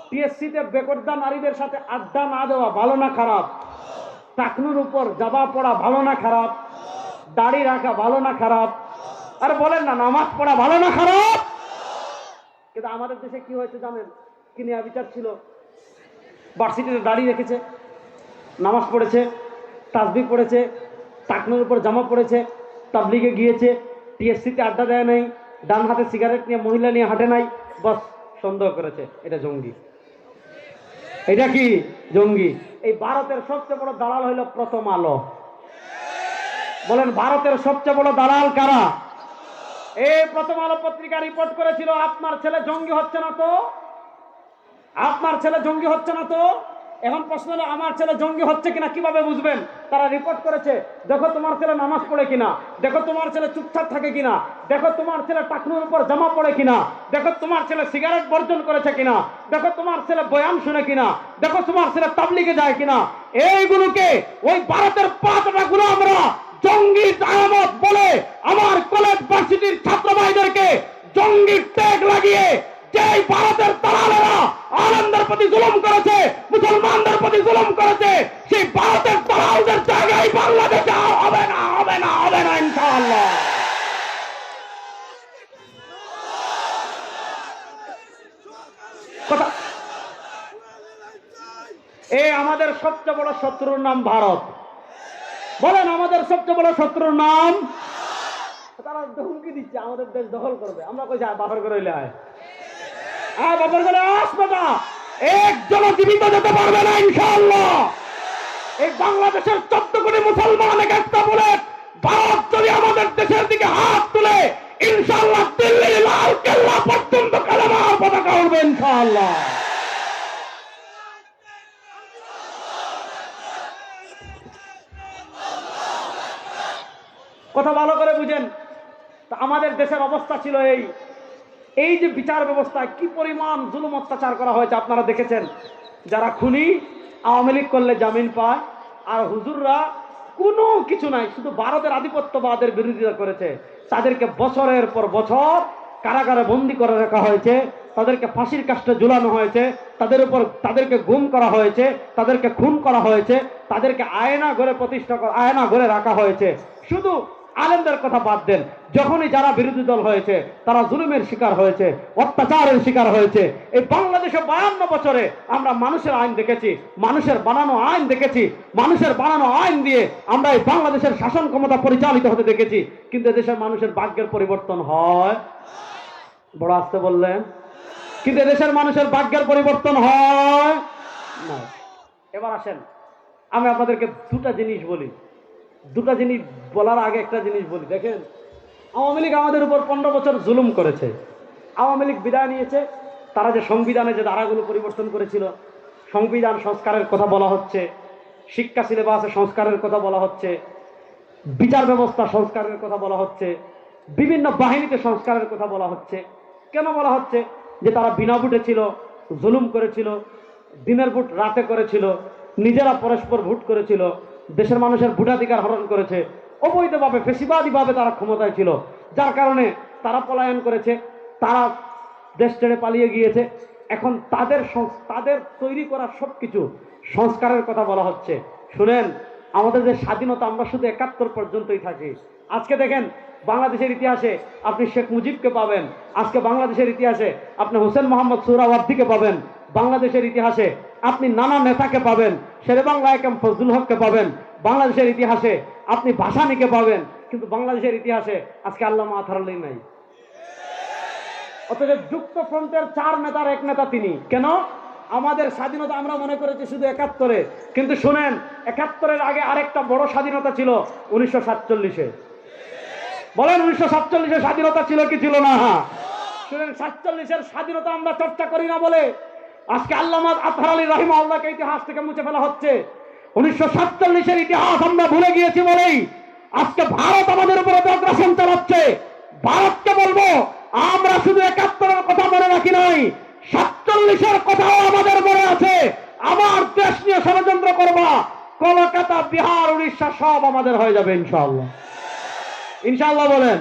টিএসসিতে বেকর্দা নারীদের সাথে আড্ডা না দেওয়া ভালো না খারাপ? টাকনুর উপর জামা পড়া ভালো না খারাপ? দাড়ি রাখা ভালো না খারাপ? আরে বলেন না, নামাজ পড়া ভালো না খারাপ? কিন্তু আমাদের দেশে কি হয়েছে জানেন? কি নিয়ে বিচার ছিল? ভার্সিটিতে দাড়ি রেখেছে, নামাজ পড়েছে, তাসবিহ পড়েছে, টাকনুর উপর জামা পড়েছে, তাবলিগে গিয়েছে, টিএসসিতে আড্ডা দেয় নাই, ডান হাতে সিগারেট নিয়ে মহিলা নিয়ে হাঁটে নাই, বস সন্দেহ করেছে এটা জঙ্গি। এটা কি জঙ্গি? এই ভারতের সবচেয়ে বড় দালাল হইল প্রথম আলো। বলেন, ভারতের সবচেয়ে বড় দালাল কারা? এই প্রথম আলো পত্রিকা রিপোর্ট করেছিল, আপনার ছেলে জঙ্গি হচ্ছে না তো, আপনার ছেলে জঙ্গি হচ্ছে না তো। এখন প্রশ্ন হলো, আমার ছেলে জঙ্গি হচ্ছে কিনা কিভাবে বুঝবেন? তারা রিপোর্ট করেছে, দেখো তোমার ছেলে নামাজ পড়ে কিনা, দেখো তোমার ছেলে চুপচাপ থাকে কিনা, দেখো তোমার ছেলে টাকনুর উপর জামা পড়ে কিনা, দেখো তোমার ছেলে সিগারেট বর্জন করেছে কিনা, দেখো তোমার ছেলে বয়ান শুনে কিনা, দেখো তোমার ছেলে তাবলিগে যায় কিনা। এইগুলোকে ওই ভারতের 5টা গুলো আমরা জঙ্গি আলামত বলে আমার কলেজ ভার্সিটির ছাত্র ভাইদেরকে জঙ্গি ট্যাগ লাগিয়ে, যেই ভারতের দালালেরা আলেমদের প্রতি জুলুম করেছে, মুসলমানদের প্রতি জুলুম করেছে, সেই ভারতের দালালদের জায়গায় বাংলাদেশে হবে না, হবে না, হবে না ইনশাআল্লাহ। কথা, এই আমাদের সবচেয়ে বড় শত্রুর নাম ভারত। বলেন, আমাদের সবচেয়ে বড় শত্রুর নাম? তারা হুমকি দিচ্ছে আমাদের দেশ দখল করবে। আমরা কইছি বাফার করে হইলে হয়, বাফার করে আসবে না, একজন জীবিত যেতে পারবে না ইনশাআল্লাহ। এই বাংলাদেশের 14 কোটি মুসলমান একটা বলে ভারত যদি আমাদের দেশের দিকে হাত তুলে, ইনশাআল্লাহ দিল্লির লাল কেল্লা পর্যন্ত কালেমার পতাকা উঠবে ইনশাআল্লাহ। কথা ভালো করে বুঝেন। তা আমাদের দেশের অবস্থা ছিল এই যে বিচার ব্যবস্থায় কি পরিমাণ জুলুম অত্যাচার করা হয়েছে আপনারা দেখেছেন। যারা খুনি আওয়ামী লীগ করলে জামিন পায়, আর হুজুররা কোনো কিছু নাই, শুধু ভারতের আধিপত্যবাদের বিরোধিতা করেছে, তাদেরকে বছরের পর বছর কারাগারে বন্দী করে রাখা হয়েছে, তাদেরকে ফাঁসির কাস্টে ঝুলানো হয়েছে, তাদেরকে গুম করা হয়েছে, তাদেরকে খুন করা হয়েছে, তাদেরকে আয়না ঘরে রাখা হয়েছে। শুধু আলেমদের কথা বাদ দেন, যখনই যারা বিরোধী দল হয়েছে তারা জুলুমের শিকার হয়েছে, অত্যাচারের শিকার হয়েছে। এই বাংলাদেশে 52 বছরে আমরা মানুষের আইন দেখেছি, মানুষের বানানো আইন দেখেছি, মানুষের বানানো আইন দিয়ে আমরা এই বাংলাদেশের শাসন ক্ষমতা পরিচালিত হতে দেখেছি। কিন্তু দেশের মানুষের ভাগ্যের পরিবর্তন হয়? বড় আসতে বললেন। কিন্তু দেশের মানুষের ভাগ্যের পরিবর্তন হয় না। এবার আসেন, আমি আপনাদেরকে দুটা জিনিস বলি। দুটা জিনিস বলার আগে একটা জিনিস বলি। দেখেন, আওয়ামী লীগ আমাদের উপর 15 বছর জুলুম করেছে। আওয়ামী লীগ বিদায় নিয়েছে, তারা যে সংবিধানে যে ধারাগুলো পরিবর্তন করেছিল, সংবিধান সংস্কারের কথা বলা হচ্ছে, শিক্ষা সিলেবাসে সংস্কারের কথা বলা হচ্ছে, বিচার ব্যবস্থা সংস্কারের কথা বলা হচ্ছে, বিভিন্ন বাহিনীতে সংস্কারের কথা বলা হচ্ছে। কেন বলা হচ্ছে? যে তারা বিনা ভোটে ছিল, জুলুম করেছিল, দিনের ভোট রাতে করেছিল, নিজেরা পরস্পর ভোট করেছিল, দেশের মানুষের ভোটাধিকার হরণ করেছে, অবৈধভাবে ফেসিবাদীভাবে তারা ক্ষমতায় ছিল, যার কারণে তারা পলায়ন করেছে, তারা দেশ ছেড়ে পালিয়ে গিয়েছে। এখন তাদের তৈরি করা সবকিছু সংস্কারের কথা বলা হচ্ছে। শুনেন, আমাদের যে স্বাধীনতা, আমরা শুধু 71 পর্যন্তই থাকি। আজকে দেখেন বাংলাদেশের ইতিহাসে আপনি শেখ মুজিবকে পাবেন, আজকে বাংলাদেশের ইতিহাসে আপনি হোসেন মোহাম্মদ সোহরাওয়ার্দীকে পাবেন, বাংলাদেশের ইতিহাসে আপনি নানা নেতাকে পাবেন, শেরেবাংলা একেম ফজলুল হককে পাবেন, বাংলাদেশের ইতিহাসে আপনি ভাসানীকে পাবেন, কিন্তু বাংলাদেশের ইতিহাসে আজকে আল্লামা আতহার আলী নাই। অথচ যুক্ত ফ্রন্টের 4 নেতার এক নেতা তিনি। কেন? আমাদের স্বাধীনতা আমরা মনে করেছি শুধু 71-এ, কিন্তু শুনেন 71-এর আগে আরেকটা বড় স্বাধীনতা ছিল 1947-এ। বলেন 1947-এ স্বাধীনতা ছিল কি ছিল না? শুনেন, 47-এর স্বাধীনতা আমরা চর্চা করি না বলে আজকে আল্লামা আতহার আলী রাহিমাহুল্লাহকে ইতিহাস থেকে মুছে ফেলা হচ্ছে। 1947-এর ইতিহাস আমরা ভুলে গিয়েছি বলেই আজকে ভারত আমাদের উপরে আগ্রাসন চালাচ্ছে। ভারতকে বলবো, আমরা শুধু 71-এর কথা মনে রাখি নাই, 47-এর কথাও আমাদের মনে আছে। আমার দেশ নিয়ে ষড়যন্ত্র করবা, কলকাতা, বিহার, উড়িষ্যা সব আমাদের হয়ে যাবে ইনশাআল্লাহ। ইনশাআল্লাহ বলেন।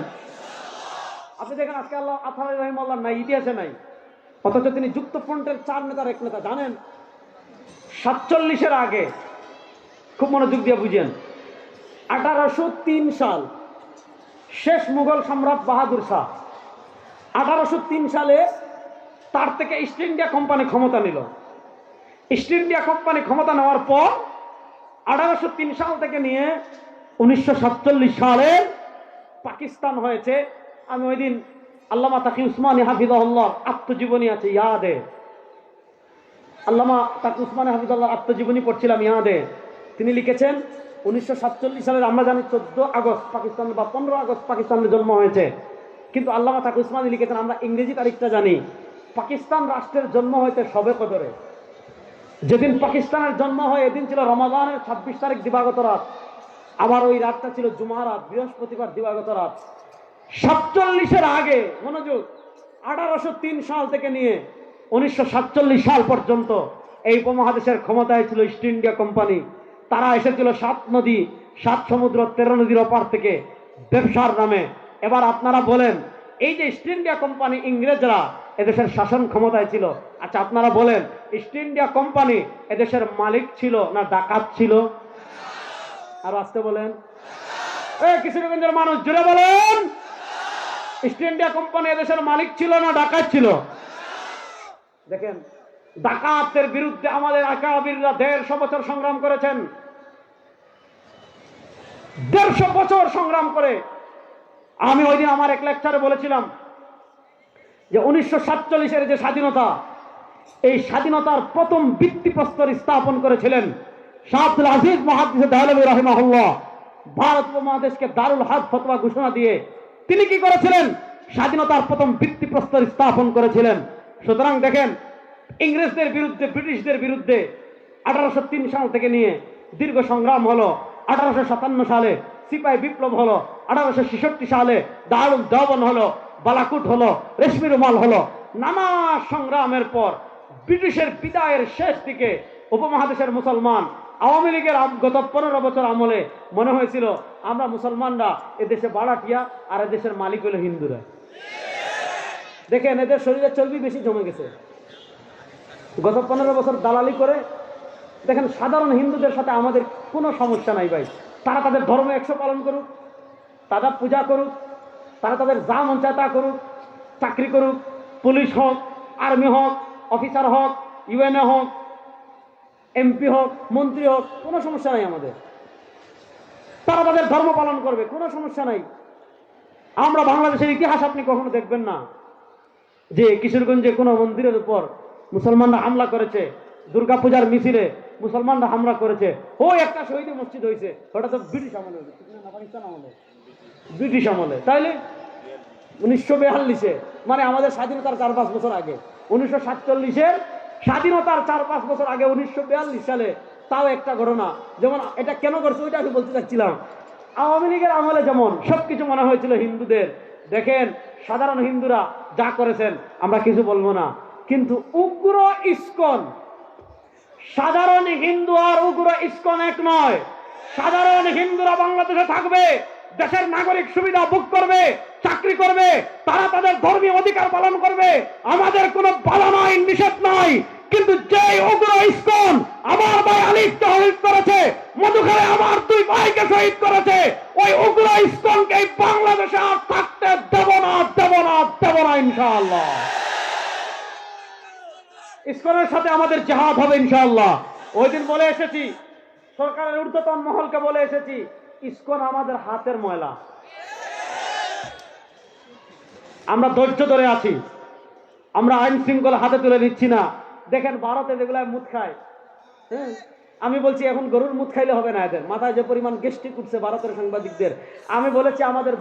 আপনি দেখেন আজকে আল্লাহ আতহার আলী রাহিমাহুল্লাহ নাই, ইতিহাসে নাই, অথচ তিনি যুক্ত ফ্রন্টের 4 নেতার এক নেতা। জানেন 47-এর আগে, খুব মনোযোগ দিয়ে বুঝেন, 1803 সাল শেষ মুঘল সম্রাট বাহাদুর শাহ 1803 সালে তার থেকে ইস্ট ইন্ডিয়া কোম্পানি ক্ষমতা নিল। ইস্ট ইন্ডিয়া কোম্পানি ক্ষমতা নেওয়ার পর 1803 সাল থেকে নিয়ে 1947 সালে পাকিস্তান হয়েছে। আমি ওই দিন আল্লামা তাকি উসমানী হাফিজাহুল্লাহ আত্মজীবনী আছে ইয়াদে, আল্লামা তাকি উসমানী হাফিজাহুল্লাহ আত্মজীবনী পড়ছিলাম ইয়াদে। তিনি লিখেছেন 1947 সালের আমরা জানি 14 আগস্ট পাকিস্তান বা 15 আগস্ট পাকিস্তানের জন্ম হয়েছে, কিন্তু আল্লামা তাকি উসমানী লিখেছেন আমরা ইংরেজি তারিখটা জানি। পাকিস্তান রাষ্ট্রের জন্ম হয়েছে শবে কদরে। যেদিন পাকিস্তানের জন্ম হয় এদিন ছিল রমাদানের 26 তারিখ দিবাগত রাত, আবার ওই রাতটা ছিল জুমার রাত, বৃহস্পতিবার দিবাগত রাত। 47-এর আগে মনোযোগ, 1803 সাল থেকে নিয়ে 1947 সাল পর্যন্ত এই উপমহাদেশের ক্ষমতায় ছিল ইস্ট ইন্ডিয়া কোম্পানি। তারা এসেছিল 7 নদী 7 সমুদ্র 13 নদীর ওপার থেকে ব্যবসার নামে। এবার আপনারা বলেন, এই যে ইস্ট ইন্ডিয়া কোম্পানি, ইংরেজরা এদেশের শাসন ক্ষমতায় ছিল, আচ্ছা আপনারা বলেন ইস্ট ইন্ডিয়া কোম্পানি এদেশের মালিক ছিল না ডাকাত ছিল? আর আসতে বলেন, কিশোরগঞ্জের মানুষ জুড়ে বলেন, ইস্ট ইন্ডিয়া কোম্পানি এদেশের মালিক ছিল না ডাকাত ছিল? দেখেন, ডাকাতের বিরুদ্ধে আমাদের আকাবিররা 150 বছর সংগ্রাম করেছেন। 150 বছর সংগ্রাম করে আমি ওই দিন আমার এক লেকচারে বলেছিলাম যে 1947-এর যে স্বাধীনতা, এই স্বাধীনতার প্রথম ভিত্তিপ্রস্তর স্থাপন করেছিলেন শাহ আব্দুল আজিজ মুহাদ্দিস দেহলভী রাহিমাহুল্লাহ। ভারত উপমহাদেশকে দারুল হার্ব ফতোয়া ঘোষণা দিয়ে তিনি কি করেছিলেন? স্বাধীনতার প্রথম ভিত্তিপ্রস্তর স্থাপন করেছিলেন। সুতরাং দেখেন, ইংরেজদের বিরুদ্ধে, ব্রিটিশদের বিরুদ্ধে 1803 সাল থেকে নিয়ে দীর্ঘ সংগ্রাম হলো। 1857 সালে সিপাহী বিপ্লব হলো, 1866 সালে দারুল দেওবন্দ হলো, বালাকুট হলো, রেশমি রুমাল হলো। নানা সংগ্রামের পর ব্রিটিশের বিদায়ের শেষ দিকে উপমহাদেশের মুসলমান, আওয়ামী লীগের গত 15 বছর আমলে মনে হয়েছিল আমরা মুসলমানরা এদেশে বাড়াটিয়া আর এদেশের মালিক হলো হিন্দুরা। দেখেন, এদের শরীরে চর্বি বেশি জমে গেছে। গত 15 বছর দালালি করে দেখেন, সাধারণ হিন্দুদের সাথে আমাদের কোনো সমস্যা নাই ভাই। তারা তাদের ধর্ম 100 পালন করুক, তারা পূজা করুক, তারা তাদের যা মন চায় তা করুক, চাকরি করুক, পুলিশ হোক, আর্মি হোক, অফিসার হোক, ইউএনএ হোক, এমপি হোক, মন্ত্রী হোক, কোনো সমস্যা নাই আমাদের। তারা তাদের ধর্ম পালন করবে, কোনো সমস্যা নাই। আমরা বাংলাদেশের ইতিহাস আপনি কখনো দেখবেন না যে কিশোরগঞ্জে কোনো মন্দিরের উপর মুসলমানরা হামলা করেছে, দুর্গাপূজার মিছিলে মুসলমানরা হামলা করেছে, ওই একটা শহীদ মসজিদ হয়েছে, ওটা তো ব্রিটিশ আমলে হয়েছে, পাকিস্তান আমলে, ব্রিটিশ আমলে। তাইলে 1942-এ মানে আমাদের স্বাধীনতার 4-5 বছর আগে, 1947-এর স্বাধীনতার 4-5 বছর আগে 1942 সালে তাও একটা ঘটনা। যেমন এটা কেন করছে ওইটা আমি বলতে চাচ্ছিলাম। আওয়ামী লীগের আমলে যেমন সবকিছু মনে হয়েছিল হিন্দুদের, দেখেন সাধারণ হিন্দুরা যা করেছেন আমরা কিছু বলবো না, কিন্তু উগ্র ইসকন, সাধারণ হিন্দু আর উগ্র ইসকন এক নয়। সাধারণ হিন্দুরা বাংলাদেশে থাকবে, দেশের নাগরিক সুবিধা ভোগ করবে, চাকরি করবে, তারা তাদের ধর্মীয় অধিকার পালন করবে, আমাদের কোনো বাধা নাই, নিষেধ নাই। কিন্তু যে উগ্র ইসকন আমার ভাই আলী শহীদ করেছে, মধুখালী আমার দুই ভাইকে শহীদ করেছে, ওই উগ্র ইসকনকে এই বাংলাদেশে আর থাকতে দেব না, দেব না, দেব না ইনশাআল্লাহ। ইসকনের সাথে আমাদের জিহাদ হবে ইনশাআল্লাহ। ওই দিন বলে এসেছি, সরকারের ঊর্ধ্বতন মহলকে বলে এসেছি, ইসকন আমাদের হাতের ময়লা, আমরা ধৈর্য ধরে আছি, আমরা আইন শৃঙ্খলা হাতে তুলে নিচ্ছি না। দেখেন ভারতে যেগুলো মুদ খায়, হ্যাঁ, আমি বলছি এখন গরুর মুদ খাইলে হবে না, এদের মাথায় যে পরিমাণ গ্যাস্ট্রিক উঠছে ভারতের সাংবাদিকদের। আমি বলেছি আমাদের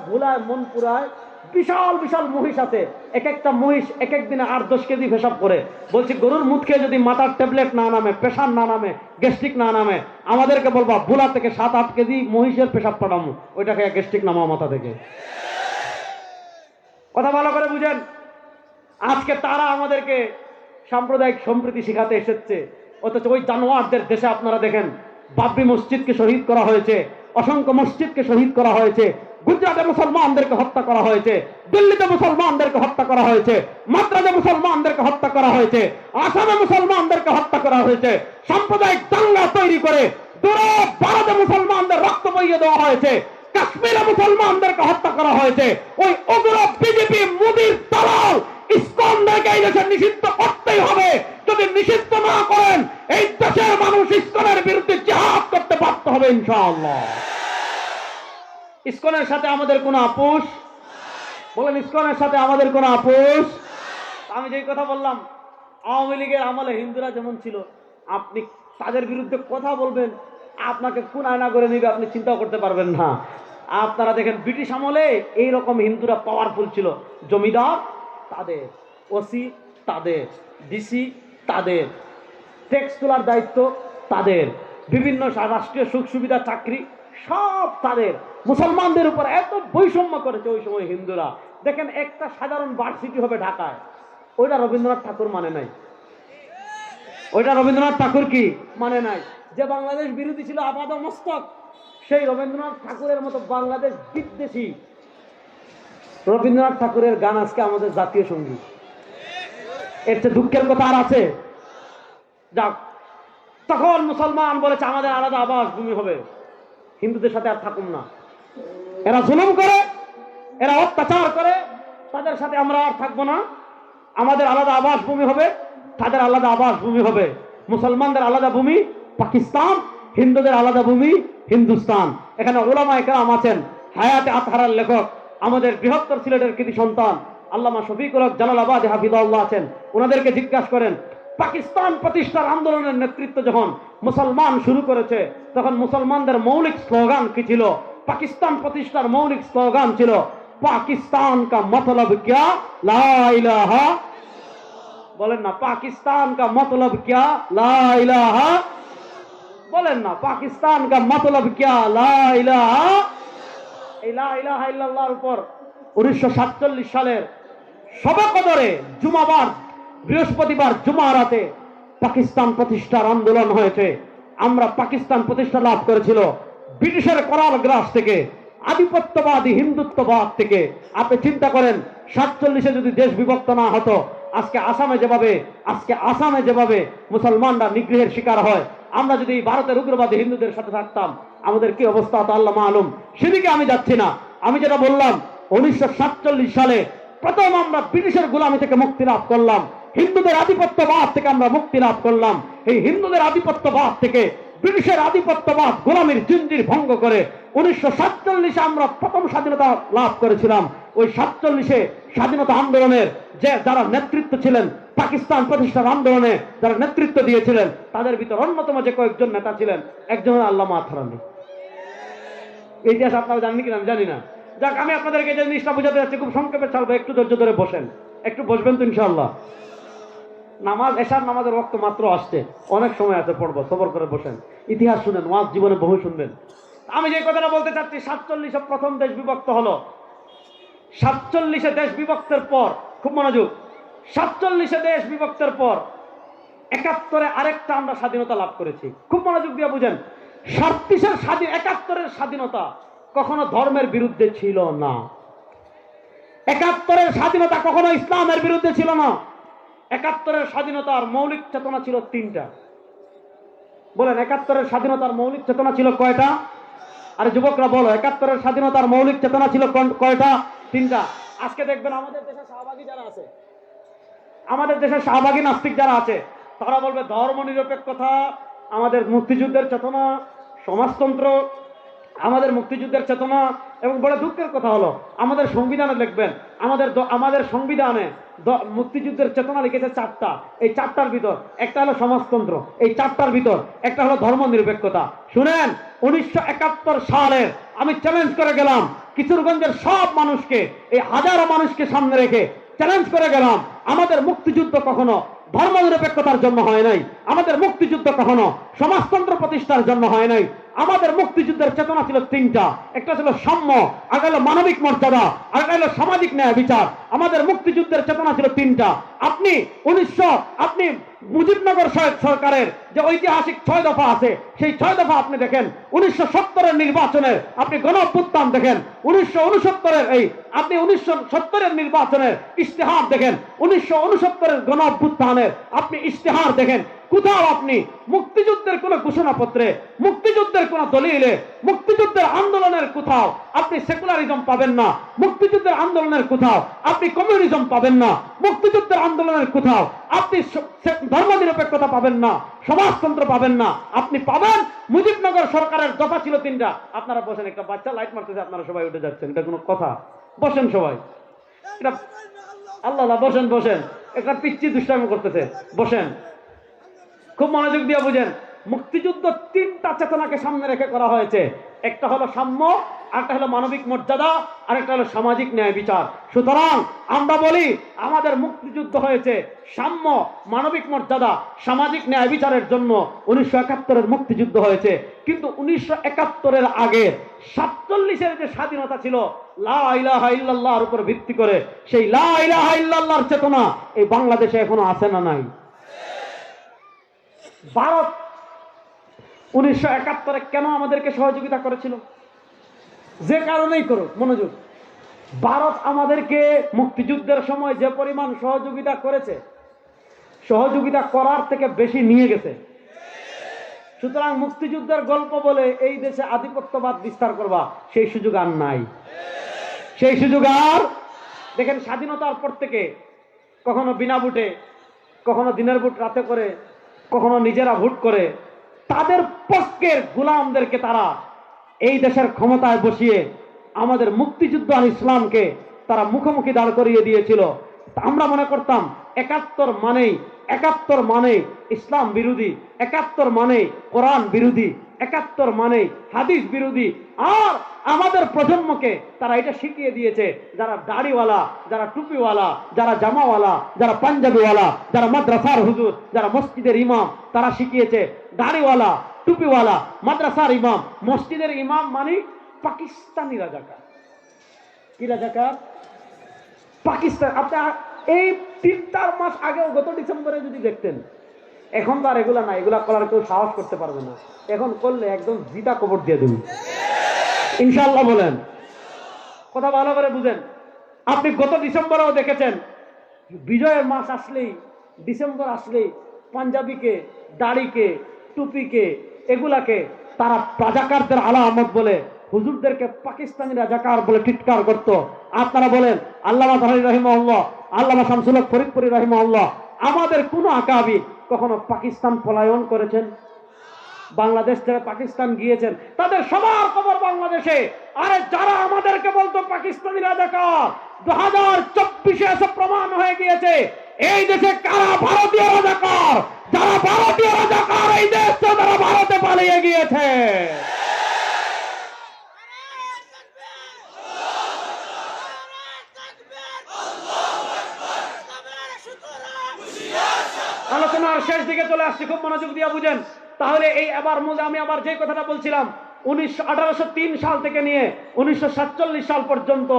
ভুলায় মনপুরায় বিশাল বিশাল মহিষ আছে, এক একটা মহিষ এক এক দিনে 8-10 কেজি পেশাব করে। বলছি গরুর মুদ খেয়ে যদি মাথার ট্যাবলেট না নামে, প্রেশার না নামে, গ্যাস্ট্রিক না নামে, আমাদেরকে বলবা ভুলা থেকে 7-8 কেজি মহিষের পেশাব পাঠামো, ওইটা খেয়ে গ্যাস্ট্রিক নামাও মাথা থেকে। কথা ভালো করে বুঝেন। আজকে তারা আমাদেরকে সাম্প্রদায়িক সম্প্রীতি শিখাতে এসেছে, অথচ ওই জানোয়ারদের দেশে আপনারা দেখেন বাবরি মসজিদকে শহীদ করা হয়েছে, অসংখ্য মসজিদকে শহীদ করা হয়েছে, গুজরাটে মুসলমানদেরকে হত্যা করা হয়েছে, দিল্লিতে মুসলমানদেরকে হত্যা করা হয়েছে, মাদ্রাজে মুসলমানদেরকে হত্যা করা হয়েছে, আসামে মুসলমানদেরকে হত্যা করা হয়েছে, সাম্প্রদায়িক দাঙ্গা তৈরি করে দূরে ভারতে মুসলমানদের রক্ত বইয়ে দেওয়া হয়েছে, কাশ্মীরে মুসলমানদেরকে হত্যা করা হয়েছে। ওই উগ্র বিজেপি মোদির দালাল ইসকনদেরকে এই দেশে নিষিদ্ধ করতেই হবে। যদি নিষিদ্ধ না করেন এই দেশের মানুষ ইসকনের বিরুদ্ধে জিহাদ করতে বাধ্য হবে ইনশাআল্লাহ। ইসকনের সাথে আমাদের কোনো আপোষ, বলেন ইসকনের সাথে আমাদের কোনো আপোষ। আমি যেই কথা বললাম, আওয়ামী লীগের আমলে হিন্দুরা যেমন ছিল, আপনি তাদের বিরুদ্ধে কথা বলবেন, আপনাকে কোন আয়না করে নিবে আপনি চিন্তা করতে পারবেন না। আপনারা দেখেন ব্রিটিশ আমলে এইরকম হিন্দুরা পাওয়ারফুল ছিল, জমিদার তাদের, ওসি তাদের, ডিসি তাদের, ট্যাক্স তোলার দায়িত্ব তাদের, বিভিন্ন রাষ্ট্রীয় সুখ সুবিধা চাকরি সব তাদের। মুসলমানদের উপর এত বৈষম্য করেছে ওই সময় হিন্দুরা। দেখেন একটা সাধারণ ভার্সিটি হবে ঢাকায়, ওইটা রবীন্দ্রনাথ ঠাকুর মানে নাই, ওইটা রবীন্দ্রনাথ ঠাকুর কি মানে নাই। যে বাংলাদেশ বিরোধী ছিল আপাদমস্তক, সেই রবীন্দ্রনাথ ঠাকুরের মতো বাংলাদেশ বিদ্বেষী রবীন্দ্রনাথ ঠাকুরের গান আজকে আমাদের জাতীয় সঙ্গীত। এর চেয়ে দুঃখের কথা আর আছে? যাক, তখন মুসলমান বলেছে আমাদের আলাদা আবাস ভূমি হবে, হিন্দুদের সাথে আর থাকুন না, এরা জুলুম করে, এরা অত্যাচার করে, তাদের সাথে আমরা আর থাকবো না, আমাদের আলাদা আবাস ভূমি হবে, তাদের আলাদা আবাস ভূমি হবে। মুসলমানদের আলাদা ভূমি পাকিস্তান, হিন্দুদের আলাদা ভূমি হিন্দুস্তান। এখানে উলামায়ে কেরাম আছেন, হায়াতে আতহারার লেখক, আমাদের বৃহত্তর সিলেটের কৃতি সন্তান আল্লামা শফিকুল হক জালালাবাদী হাফিজাহুল্লাহ আছেন, ওনাদেরকে জিজ্ঞাসা করেন পাকিস্তান প্রতিষ্ঠার আন্দোলনের নেতৃত্ব যখন মুসলমান শুরু করেছে, তখন মুসলমানদের মৌলিক স্লোগান কি ছিল? পাকিস্তান প্রতিষ্ঠার মৌলিক স্লোগান ছিল পাকিস্তান কা মতলব ক্যা লা ইলাহা, বলেন না পাকিস্তান কা মতলব ক্যা লা ইলাহা, বলেন না পাকিস্তান কা মতলব ক্যা লা ইলাহা। এই লা ইলাহা ইল্লাল্লাহর উপর 1947 সালের শবে কদরে জুমাবার, বৃহস্পতিবার জুমা রাতে পাকিস্তান প্রতিষ্ঠার আন্দোলন হয়েছে। আমরা পাকিস্তান প্রতিষ্ঠা লাভ করেছিল ব্রিটিশের করাল গ্রাস থেকে, আধিপত্যবাদী হিন্দুত্ববাদ থেকে। আপনি চিন্তা করেন 47-এ যদি দেশ বিভক্ত না হতো, আজকে আসামে যেভাবে মুসলমানরা নিগ্রহের শিকার হয়, আমরা যদি ভারতের উগ্রবাদী হিন্দুদের সাথে থাকতাম, আমাদের কি অবস্থা হতো আল্লাহ মালুম। সেদিকে আমি যাচ্ছি না। আমি যেটা বললাম 1947 সালে প্রথম আমরা ব্রিটিশের গোলামি থেকে মুক্তি লাভ করলাম, হিন্দুদের আধিপত্যবাদ থেকে আমরা মুক্তি লাভ করলাম। এই হিন্দুদের আধিপত্যবাদ থেকে, ব্রিটিশের আধিপত্যবাদ গোলামির জিঞ্জির ভঙ্গ করে 1947-এ আমরা প্রথম স্বাধীনতা লাভ করেছিলাম। ওই 47-এ স্বাধীনতা আন্দোলনের যারা নেতৃত্ব ছিলেন, পাকিস্তান প্রতিষ্ঠার আন্দোলনে যারা নেতৃত্ব দিয়েছিলেন, তাদের ভিতর অন্যতম যে কয়েকজন নেতা ছিলেন, একজন আল্লামা আতহারানী। ইতিহাস আপনারা জানেন কিনা আমি জানি না। যাক, আমি আপনাদেরকে যে জিনিসটা বোঝাতে যাচ্ছি খুব সংক্ষেপে চালবো, একটু ধৈর্য ধরে বসেন, একটু বসবেন তো ইনশাআল্লাহ। নামাজ, এশার নামাজের ওয়াক্ত মাত্র আসছে, অনেক সময় আছে, পড়বো, সবর করে বসেন, ইতিহাস শুনেন, ওয়াজ জীবনে বহু শুনবেন। আমি যে কথাটা বলতে চাচ্ছি, 47-এ প্রথম দেশ বিভক্ত হলো। 47-এ দেশ বিভক্তের পর, খুব মনোযোগ, 47-এ দেশ বিভক্তের পর 71-এ আরেকটা আমরা স্বাধীনতা লাভ করেছি। খুব মনোযোগ দিয়ে বুঝেন, 71-এর স্বাধীনতা কখনো ধর্মের বিরুদ্ধে ছিল না। 71-এর স্বাধীনতা কখনো ইসলামের বিরুদ্ধে ছিল না। 71-এর স্বাধীনতার মৌলিক চেতনা ছিল তিনটা। বলেন 71-এর স্বাধীনতার মৌলিক চেতনা ছিল কয়টা? আরে যুবকরা বলো, 71-এর স্বাধীনতার মৌলিক চেতনা ছিল কয়টা? 3টা। আজকে দেখবেন আমাদের দেশে শাহবাগী যারা আছে, আমাদের দেশে শাহবাগী নাস্তিক যারা আছে, তারা বলবে ধর্ম নিরপেক্ষতা, আমাদের মুক্তিযুদ্ধের চেতনা, সমাজতন্ত্র, আমাদের মুক্তিযুদ্ধের চেতনা। এবং বড় দুঃখের কথা হলো আমাদের সংবিধানে দেখবেন, আমাদের সংবিধানে মুক্তিযুদ্ধের চেতনা লিখেছে 4টা। এই 4টার ভিতর একটা হলো সমাজতন্ত্র, এই 4টার ভিতর একটা হলো ধর্ম নিরপেক্ষতা। শুনেন, 1971 সালের আমি চ্যালেঞ্জ করে গেলাম কিশোরগঞ্জের সব মানুষকে, এই হাজারো মানুষকে সামনে রেখে চ্যালেঞ্জ করে গেলাম, আমাদের মুক্তিযুদ্ধ কখনো ধর্ম নিরপেক্ষতার জন্য হয় নাই, আমাদের মুক্তিযুদ্ধ কখনো সমাজতন্ত্র প্রতিষ্ঠার জন্য হয় নাই। আমাদের মুক্তিযুদ্ধের চেতনা ছিল 3টা। একটা ছিল সাম্য, আরেকটা হলো মানবিক মর্যাদা, আরেকটা হলো সামাজিক ন্যায় বিচার। আমাদের মুক্তিযুদ্ধের চেতনা ছিল 3টা। আপনি মুজিবনগর সরকারের যে ঐতিহাসিক 6 দফা আছে, সেই 6 দফা আপনি দেখেন। 1970-এর নির্বাচনের আপনি গণঅভ্যুত্থান দেখেন, 1970-এর নির্বাচনের ইশতেহার দেখেন, 1969-এর গণঅভ্যুত্থানের আপনি ইশতেহার দেখেন। কোথাও আপনি মুক্তিযুদ্ধের কোন ঘোষণাপত্রে, মুক্তিযুদ্ধের কোন দলিলে, মুক্তিযুদ্ধের আন্দোলনের কোথাও আপনি সেকুলারিজম পাবেন না, মুক্তিযুদ্ধের আন্দোলনের কোথাও আপনি কমিউনিজম পাবেন না, মুক্তিযুদ্ধের আন্দোলনের কোথাও আপনি ধর্ম নিরপেক্ষতা পাবেন না, সমাজতন্ত্র পাবেন না। আপনি পাবেন মুজিবনগর সরকারের দফা ছিল 3টা। আপনারা বসেন, একটা বাচ্চা লাইট মারতেছে, আপনারা সবাই উঠে যাচ্ছেন, এটা কোনো কথা? বসেন সবাই, এটা আল্লাহ, বসেন বসেন, একটা পিচ্ছি দুষ্টামি করতেছে, বসেন। খুব মনোযোগ দিয়ে বুঝেন, মুক্তিযুদ্ধ 3টা চেতনাকে সামনে রেখে করা হয়েছে। একটা হলো সাম্য, আরেকটা হলো মানবিক মর্যাদা, আরেকটা হলো সামাজিক ন্যায় বিচার। সুতরাং আমরা বলি আমাদের মুক্তিযুদ্ধ হয়েছে সাম্য, মানবিক মর্যাদা, সামাজিক ন্যায় বিচারের জন্য। 1971-এর মুক্তিযুদ্ধ হয়েছে, কিন্তু 1971-এর আগে 47-এর যে স্বাধীনতা ছিল লা ইলাহা ইল্লাল্লাহর উপর ভিত্তি করে, সেই লা ইলাহা ইল্লাল্লাহর চেতনা এই বাংলাদেশে এখনো আছে না নাই? ভারত 1971-এ কেন আমাদেরকে সহযোগিতা করেছিল? যে কারণেই করুক, মনোযোগ, ভারত আমাদেরকে মুক্তিযুদ্ধের সময় যে পরিমাণ সহযোগিতা করেছে, সহযোগিতা করার থেকে বেশি নিয়ে গেছে। সুতরাং মুক্তিযুদ্ধের গল্প বলে এই দেশে আধিপত্যবাদ বিস্তার করবা, সেই সুযোগ আর নাই, সেই সুযোগ আর। দেখেন, স্বাধীনতার পর থেকে কখনো বিনা ভোটে, কখনো দিনের ভোট রাতে করে, কখনো নিজেরা ভোট করে তাদের পক্ষের গোলামদেরকে তারা এই দেশের ক্ষমতায় বসিয়ে আমাদের মুক্তিযুদ্ধ আর ইসলামকে তারা মুখোমুখি দাঁড় করিয়ে দিয়েছিল। আমরা মনে করতাম 71 মানে ইসলাম বিরোধী, 71 মানে কোরআন বিরোধী, 71 মানে হাদিস বিরোধী। আর আমাদের প্রজন্মকে তারা এটা শিখিয়ে দিয়েছে, যারা দাড়িওয়ালা, যারা টুপিওয়ালা, যারা জামাওয়ালা, যারা পাঞ্জাবিওয়ালা, যারা মাদ্রাসার হুজুর, যারা মসজিদের ইমাম, তারা শিখিয়েছে দাড়িওয়ালা, টুপিওয়ালা, মাদ্রাসার ইমাম, মসজিদের ইমাম মানে পাকিস্তানি রাজাকার। কি রাজাকার? পাকিস্তান। আপনার এই 3-4 মাস আগেও, গত ডিসেম্বরে যদি দেখতেন, এখন তো আর এগুলা না, এগুলা করার কেউ সাহস করতে পারবে না। এখন করলে একদম জিতা কবর দিয়ে দেবে ইনশাআল্লাহ। বলেন, কথা ভালো করে বুঝেন। আপনি গত ডিসেম্বরেও দেখেছেন, বিজয়ের মাস আসলেই, ডিসেম্বর আসলেই পাঞ্জাবিকে, দাড়িকে, টুপিকে, এগুলাকে তারা রাজাকারদের আলামত বলে হুজুরদেরকে পাকিস্তানি রাজাকার বলে চিৎকার করত। আপনারা বলেন, আল্লামা তাহারি রাহিমাহুল্লাহ, আল্লামা শামসুল হক ফরিদপুরি রাহিমাহুল্লাহ, আমাদের কোন আকাবি কখনো পাকিস্তান পলায়ন করেছেন? বাংলাদেশ থেকে পাকিস্তান গিয়েছেন, তাদের সবার খবর বাংলাদেশে। আরে যারা আমাদেরকে বলতো পাকিস্তানি রাজাকার, 2024-এ এসে প্রমাণ হয়ে গিয়েছে এই দেশে কারা ভারতীয় রাজাকার। যারা ভারতীয় রাজাকার এই দেশ থেকে তারা ভারতে পালিয়ে গিয়েছে। আলোচনার শেষ দিকে চলে আসছি, খুব মনোযোগ দিয়ে বুঝেন। তাহলে এই আমি আবার যে কথাটা বলছিলাম, 1803 সাল থেকে নিয়ে 1947 সাল পর্যন্ত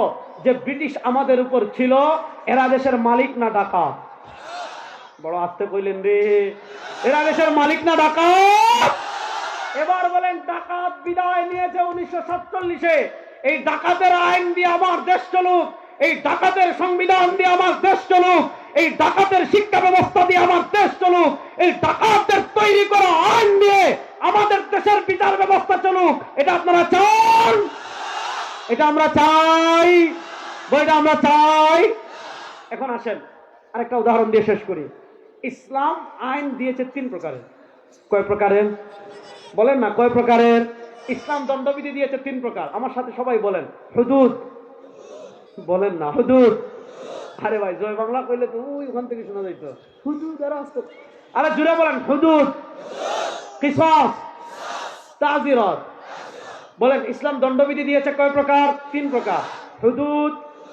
যে ব্রিটিশ আমাদের উপর ছিল, এরা দেশের মালিক না ডাকাত? বড় আস্তে কইলেন রে, এরা দেশের মালিক না ডাকাত? এবার বলেন, ডাকাত বিদায় নিয়েছে 1947-এ। এই ডাকাতের আইন দিয়ে আমার দেশ চলুক, এই ডাকাতের সংবিধান দিয়ে আমার দেশ চলুক, এই ডাকাতের শিক্ষা ব্যবস্থা দিয়ে আমার দেশ চলুক, এই ডাকাতদের তৈরি করা আইন দিয়ে আমাদের দেশের বিচার ব্যবস্থা চলুক। এটা আপনারা চান? এটা আমরা চাই, এটা আমরা চাই। এখন আসেন আরেকটা উদাহরণ দিয়ে শেষ করি। ইসলাম আইন দিয়েছে 3 প্রকারের। কয় প্রকারের বলেন না? কয় প্রকারের? ইসলাম দণ্ডবিধি দিয়েছে 3 প্রকার। আমার সাথে সবাই বলেন, হুদুদ। বলেন না হুদুদ। আরে ভাই জয় বাংলা কইলে তো ওখান থেকে শোনা যাইতো হুদুদ। আরে জুড়ে বলেন, হুদুদ, কিসাস, তাজিরাত। বলেন ইসলাম দণ্ডবিধি দিয়েছে কয় প্রকার? 3 প্রকার। হুদুদ,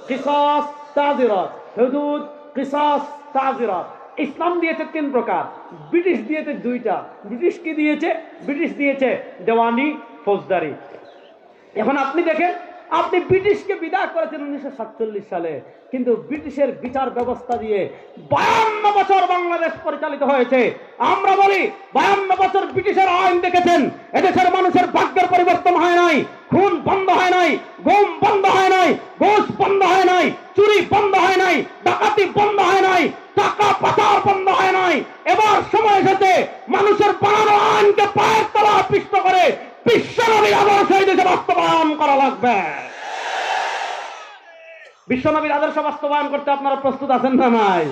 কিসাস, তাজিরাত। হুদুদ, কিসাস, তাজিরাত। ইসলাম দিয়েছে 3 প্রকার, ব্রিটিশ দিয়েছে 2টা। ব্রিটিশ কি দিয়েছে? ব্রিটিশ দিয়েছে দেওয়ানি, ফৌজদারি। এখন আপনি দেখেন, আপনি ব্রিটিশকে বিদায় করেছেন 1947 সালে, কিন্তু ব্রিটিশের বিচার ব্যবস্থা দিয়ে 52 বছর বাংলাদেশ পরিচালিত হয়েছে। আমরা বলি 52 বছর ব্রিটিশের আইন দেখেছেন, এদেশের মানুষের ভাগ্যের পরিবর্তন হয় নাই, খুন বন্ধ হয় নাই, গুম বন্ধ হয় নাই, ঘুষ বন্ধ হয় নাই, চুরি বন্ধ হয় নাই, ডাকাতি বন্ধ হয় নাই, টাকা পাচার বন্ধ হয় নাই। এবার সময় এসেছে মানুষের বানানো আইনকে পায়ের তলায় পিষ্ট করে বিশ্বনবীর আদর্শ এই দেশে বাস্তবায়ন করা লাগবে। বিশ্বনবীর আদর্শ বাস্তবায়ন করতে আপনারা প্রস্তুত আছেন না নাই?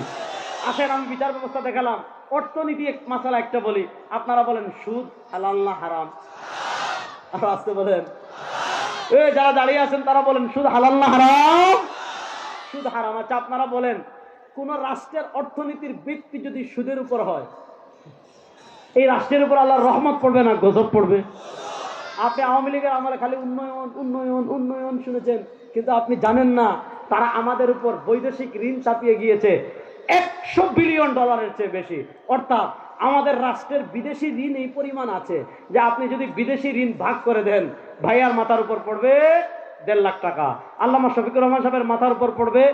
আসেন আমি বিচার ব্যবস্থা দেখালাম। অর্থনীতি মাসালা একটা বলি, আপনারা বলেন সুদ হালাল না হারাম? আর আসতে বলেন, এই যারা দাঁড়িয়ে আছেন তারা বলেন সুদ হালাল না হারাম? সুদ হারাম। আচ্ছা আপনারা বলেন, কোন রাষ্ট্রের অর্থনীতির ভিত্তি যদি সুদের উপর হয়, এই রাষ্ট্রের উপর আল্লাহর রহমত পড়বে না গজব পড়বে? আপনি আওয়ামী লীগের আমলে খালি উন্নয়ন উন্নয়ন উন্নয়ন শুনেছেন, কিন্তু আপনি জানেন না তারা আমাদের উপর বৈদেশিক ঋণ চাপিয়ে গিয়েছে $100 বিলিয়ন চেয়ে বেশি। অর্থাৎ আমাদের রাষ্ট্রের বিদেশি ঋণ এই পরিমাণ আছে যে আপনি যদি বিদেশি ঋণ ভাগ করে দেন, ভাইয়ার মাথার উপর পড়বে 1.5 লাখ টাকা, আল্লামা শফিকুর রহমান সাহেবের মাথার উপর পড়বে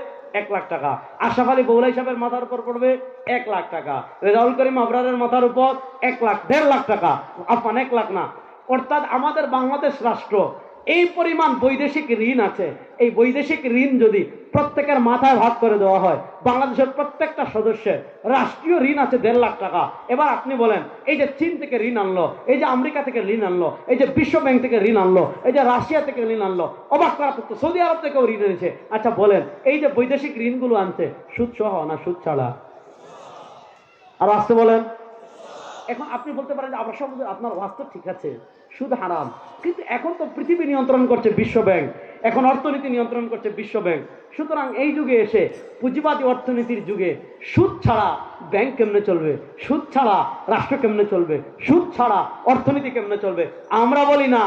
1 লাখ টাকা, আশরাফ আলী বৌলাই সাহেবের মাথার উপর পড়বে 1 লাখ টাকা, রেজাউল করিম আবরারের মাথার উপর 1 লাখ, 1.5 লাখ টাকা, আপনার 1 লাখ না। অর্থাৎ আমাদের বাংলাদেশ রাষ্ট্র এই পরিমাণ বৈদেশিক ঋণ আছে। এই বৈদেশিক ঋণ যদি প্রত্যেকের মাথায় ভাগ করে দেওয়া হয়, বাংলাদেশের প্রত্যেকটা সদস্যের রাষ্ট্রীয় ঋণ আছে 1.5 লাখ টাকা। এবার আপনি বলেন, এই যে চীন থেকে ঋণ আনলো, এই যে আমেরিকা থেকে ঋণ আনলো, এই যে বিশ্ব ব্যাংক থেকে ঋণ আনলো, এই যে রাশিয়া থেকে ঋণ আনলো, অবাক করা তো সৌদি আরব থেকেও ঋণ এনেছে। আচ্ছা বলেন, এই যে বৈদেশিক ঋণগুলো আনছে সুদ সহ না সুদ ছাড়া? আর আসতে বলেন। এখন আপনি বলতে পারেন যে আমরা সব আপনার বাস্তব ঠিক আছে, সুদ হারাম, কিন্তু এখন তো পৃথিবী নিয়ন্ত্রণ করছে বিশ্ব ব্যাংক, এখন অর্থনীতি নিয়ন্ত্রণ করছে বিশ্ব ব্যাংক। সুতরাং এই যুগে এসে পুঁজিবাদী অর্থনীতির যুগে সুদ ছাড়া ব্যাংক কেমনে চলবে? সুদ ছাড়া রাষ্ট্র কেমনে চলবে? সুদ ছাড়া অর্থনীতি কেমনে চলবে? আমরা বলি না,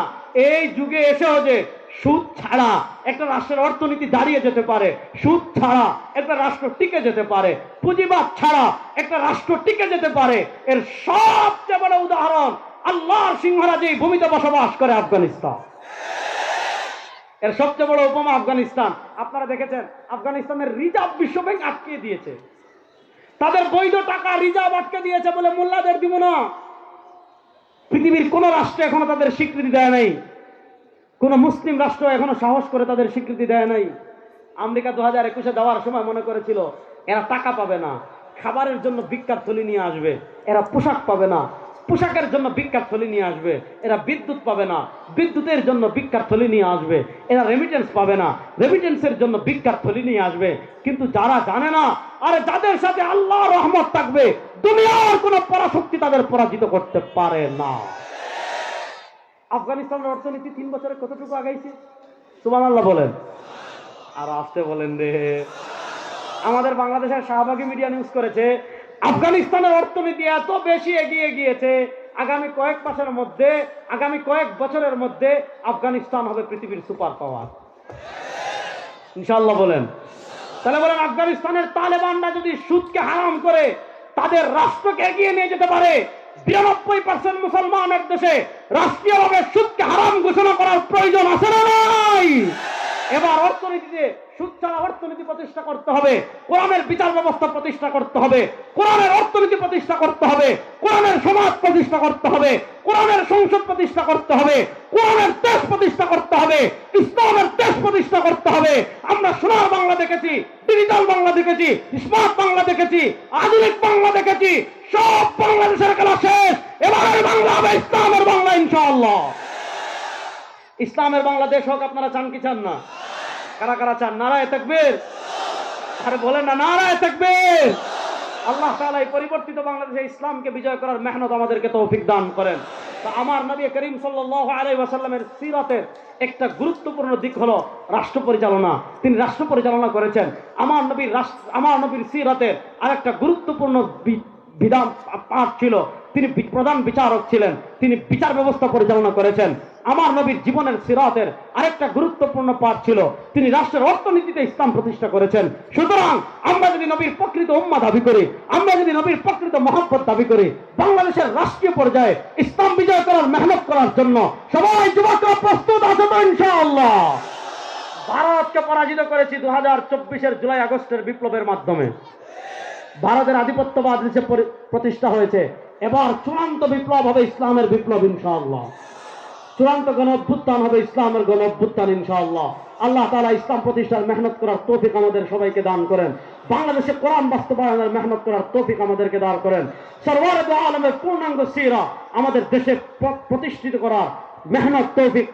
এই যুগে এসেও যে সুদ ছাড়া একটা রাষ্ট্রের অর্থনীতি দাঁড়িয়ে যেতে পারে, সুদ ছাড়া একটা রাষ্ট্র টিকে যেতে পারে, পুঁজিবাদ ছাড়া একটা রাষ্ট্র টিকে যেতে পারে, এর সবচেয়ে বড় উদাহরণ আল্লাহর সিংহরা যে ভূমিতে বসবাস করে আফগানিস্তান। এর সবচেয়ে বড় উপমা আফগানিস্তান। আপনারা দেখেছেন আফগানিস্তানের রিজার্ভ বিশ্ব ব্যাংক আটকে দিয়েছে, তাদের বৈধ টাকা রিজার্ভ আটকে দিয়েছে বলে মোল্লাদের দিব না। পৃথিবীর কোন রাষ্ট্র এখনো তাদের স্বীকৃতি দেয় নাই, কোন মুসলিম রাষ্ট্র এখনো সাহস করে তাদের স্বীকৃতি দেয় নাই। আমেরিকা 2021 দেওয়ার সময় মনে করেছিল এরা টাকা পাবে না, খাবারের জন্য ভিক্ষার থলি নিয়ে আসবে, এরা পোশাক পাবে না, পোশাকের জন্য ভিক্ষার থলি নিয়ে আসবে, এরা বিদ্যুৎ পাবে না, বিদ্যুতের জন্য ভিক্ষার থলি নিয়ে আসবে, এরা রেমিটেন্স পাবে না, রেমিটেন্সের জন্য ভিক্ষার থলি নিয়ে আসবে। কিন্তু যারা জানে না, আরে যাদের সাথে আল্লাহর রহমত থাকবে, দুনিয়ার কোনো পরাশক্তি তাদের পরাজিত করতে পারে না। আফগানিস্তানের অর্থনীতি 3 বছরে কতটুকু আগাইছে? সুবহানাল্লাহ বলেন। আর আসতে বলেন রে। আমাদের বাংলাদেশের শাহবাগী মিডিয়া নিউজ করেছে আফগানিস্তানের অর্থনীতি এত বেশি এগিয়ে গিয়েছে, আগামী কয়েক মাসের মধ্যে, আগামী কয়েক বছরের মধ্যে আফগানিস্তান হবে পৃথিবীর সুপার পাওয়ার। ইনশাআল্লাহ বলেন। তাহলে বলেন, আফগানিস্তানের তালেবানরা যদি সুদকে হারাম করে তাদের রাষ্ট্রকে এগিয়ে নিয়ে যেতে পারে, 92% মুসলমানের দেশে রাষ্ট্রীয়ভাবে সুদকে হারাম ঘোষণা করার প্রয়োজন আছে না নাই? এবার অর্থনীতিতে সুদ ছাড়া অর্থনীতি প্রতিষ্ঠা করতে হবে, কোরআনের বিচার ব্যবস্থা প্রতিষ্ঠা করতে হবে, কোরআনের অর্থনীতি প্রতিষ্ঠা করতে হবে, কোরআনের সমাজ প্রতিষ্ঠা করতে হবে, কোরআনের সংসদ প্রতিষ্ঠা করতে হবে, কোরআনের দেশ প্রতিষ্ঠা করতে হবে, ইসলামের দেশ প্রতিষ্ঠা করতে হবে। আমরা সোনার বাংলা দেখেছি, ডিজিটাল বাংলা দেখেছি, স্মার্ট বাংলা দেখেছি, আধুনিক বাংলা দেখেছি। সব বাংলাদেশের খেলা শেষ। এবারে বাংলা হবে ইসলামের বাংলা ইনশাআল্লাহ। ইসলামের বাংলাদেশ হোক। আপনারা চান কি চান না? কারা কারা চান? নারায়ে তাকবীর। আরে বলেন না, নারায়ে তাকবীর। আল্লাহ তাআলা এই পরিবর্তিত বাংলাদেশে ইসলামকে বিজয় করার মেহনত আমাদেরকে তৌফিক দান করেন। তা আমার নবী করিম সাল্লাল্লাহু আলাইহি ওয়াসাল্লামের সিরাতের একটা গুরুত্বপূর্ণ দিক হলো রাষ্ট্র পরিচালনা। তিনি রাষ্ট্র পরিচালনা করেছেন। আমার নবীর সিরাতের আরেকটা গুরুত্বপূর্ণ বিধান পাঠ ছিল, তিনি প্রধান বিচারক ছিলেন, তিনি বিচার ব্যবস্থা পরিচালনা করেছেন। আমার নবীর জীবনের সিরাতের আরেকটা গুরুত্বপূর্ণ পাঠ ছিল, তিনি রাষ্ট্রের অর্থনীতিতে ইসলাম প্রতিষ্ঠা করেছেন। সুতরাং আমরা যদি নবীর প্রকৃত উম্মাহ দাবি করি, আমরা যদি নবীর প্রকৃত মহব্বত দাবি করি, বাংলাদেশের রাষ্ট্রীয় পর্যায়ে ইসলাম বিজয় করার মেহনত করার জন্য সবাই যুবকরা প্রস্তুত আছে তো ইনশাআল্লাহ? ভারতকে পরাজিত করেছি 2024-এর জুলাই আগস্টের বিপ্লবের মাধ্যমে। ভারতের আধিপত্যবাদ দেশে প্রতিষ্ঠা হয়েছে। এবার চূড়ান্ত বিপ্লব হবে ইসলামের বিপ্লব ইনশাআল্লাহ। চূড়ান্ত গণ অভ্যুত্থান হবে ইসলামের গণ অভ্যুত্থান ইনশাআল্লাহ। আল্লাহ তাআলা ইসলাম প্রতিষ্ঠার মেহনত করার তৌফিক আমাদের সবাইকে দান করেন। বাংলাদেশে কোরআন বাস্তবায়নের মেহনত করার তৌফিক আমাদেরকে দান করেন। সরওয়ারে দু আলমের পূর্ণাঙ্গ সিরা আমাদের দেশে প্রতিষ্ঠিত করার মেহনত তৌফিক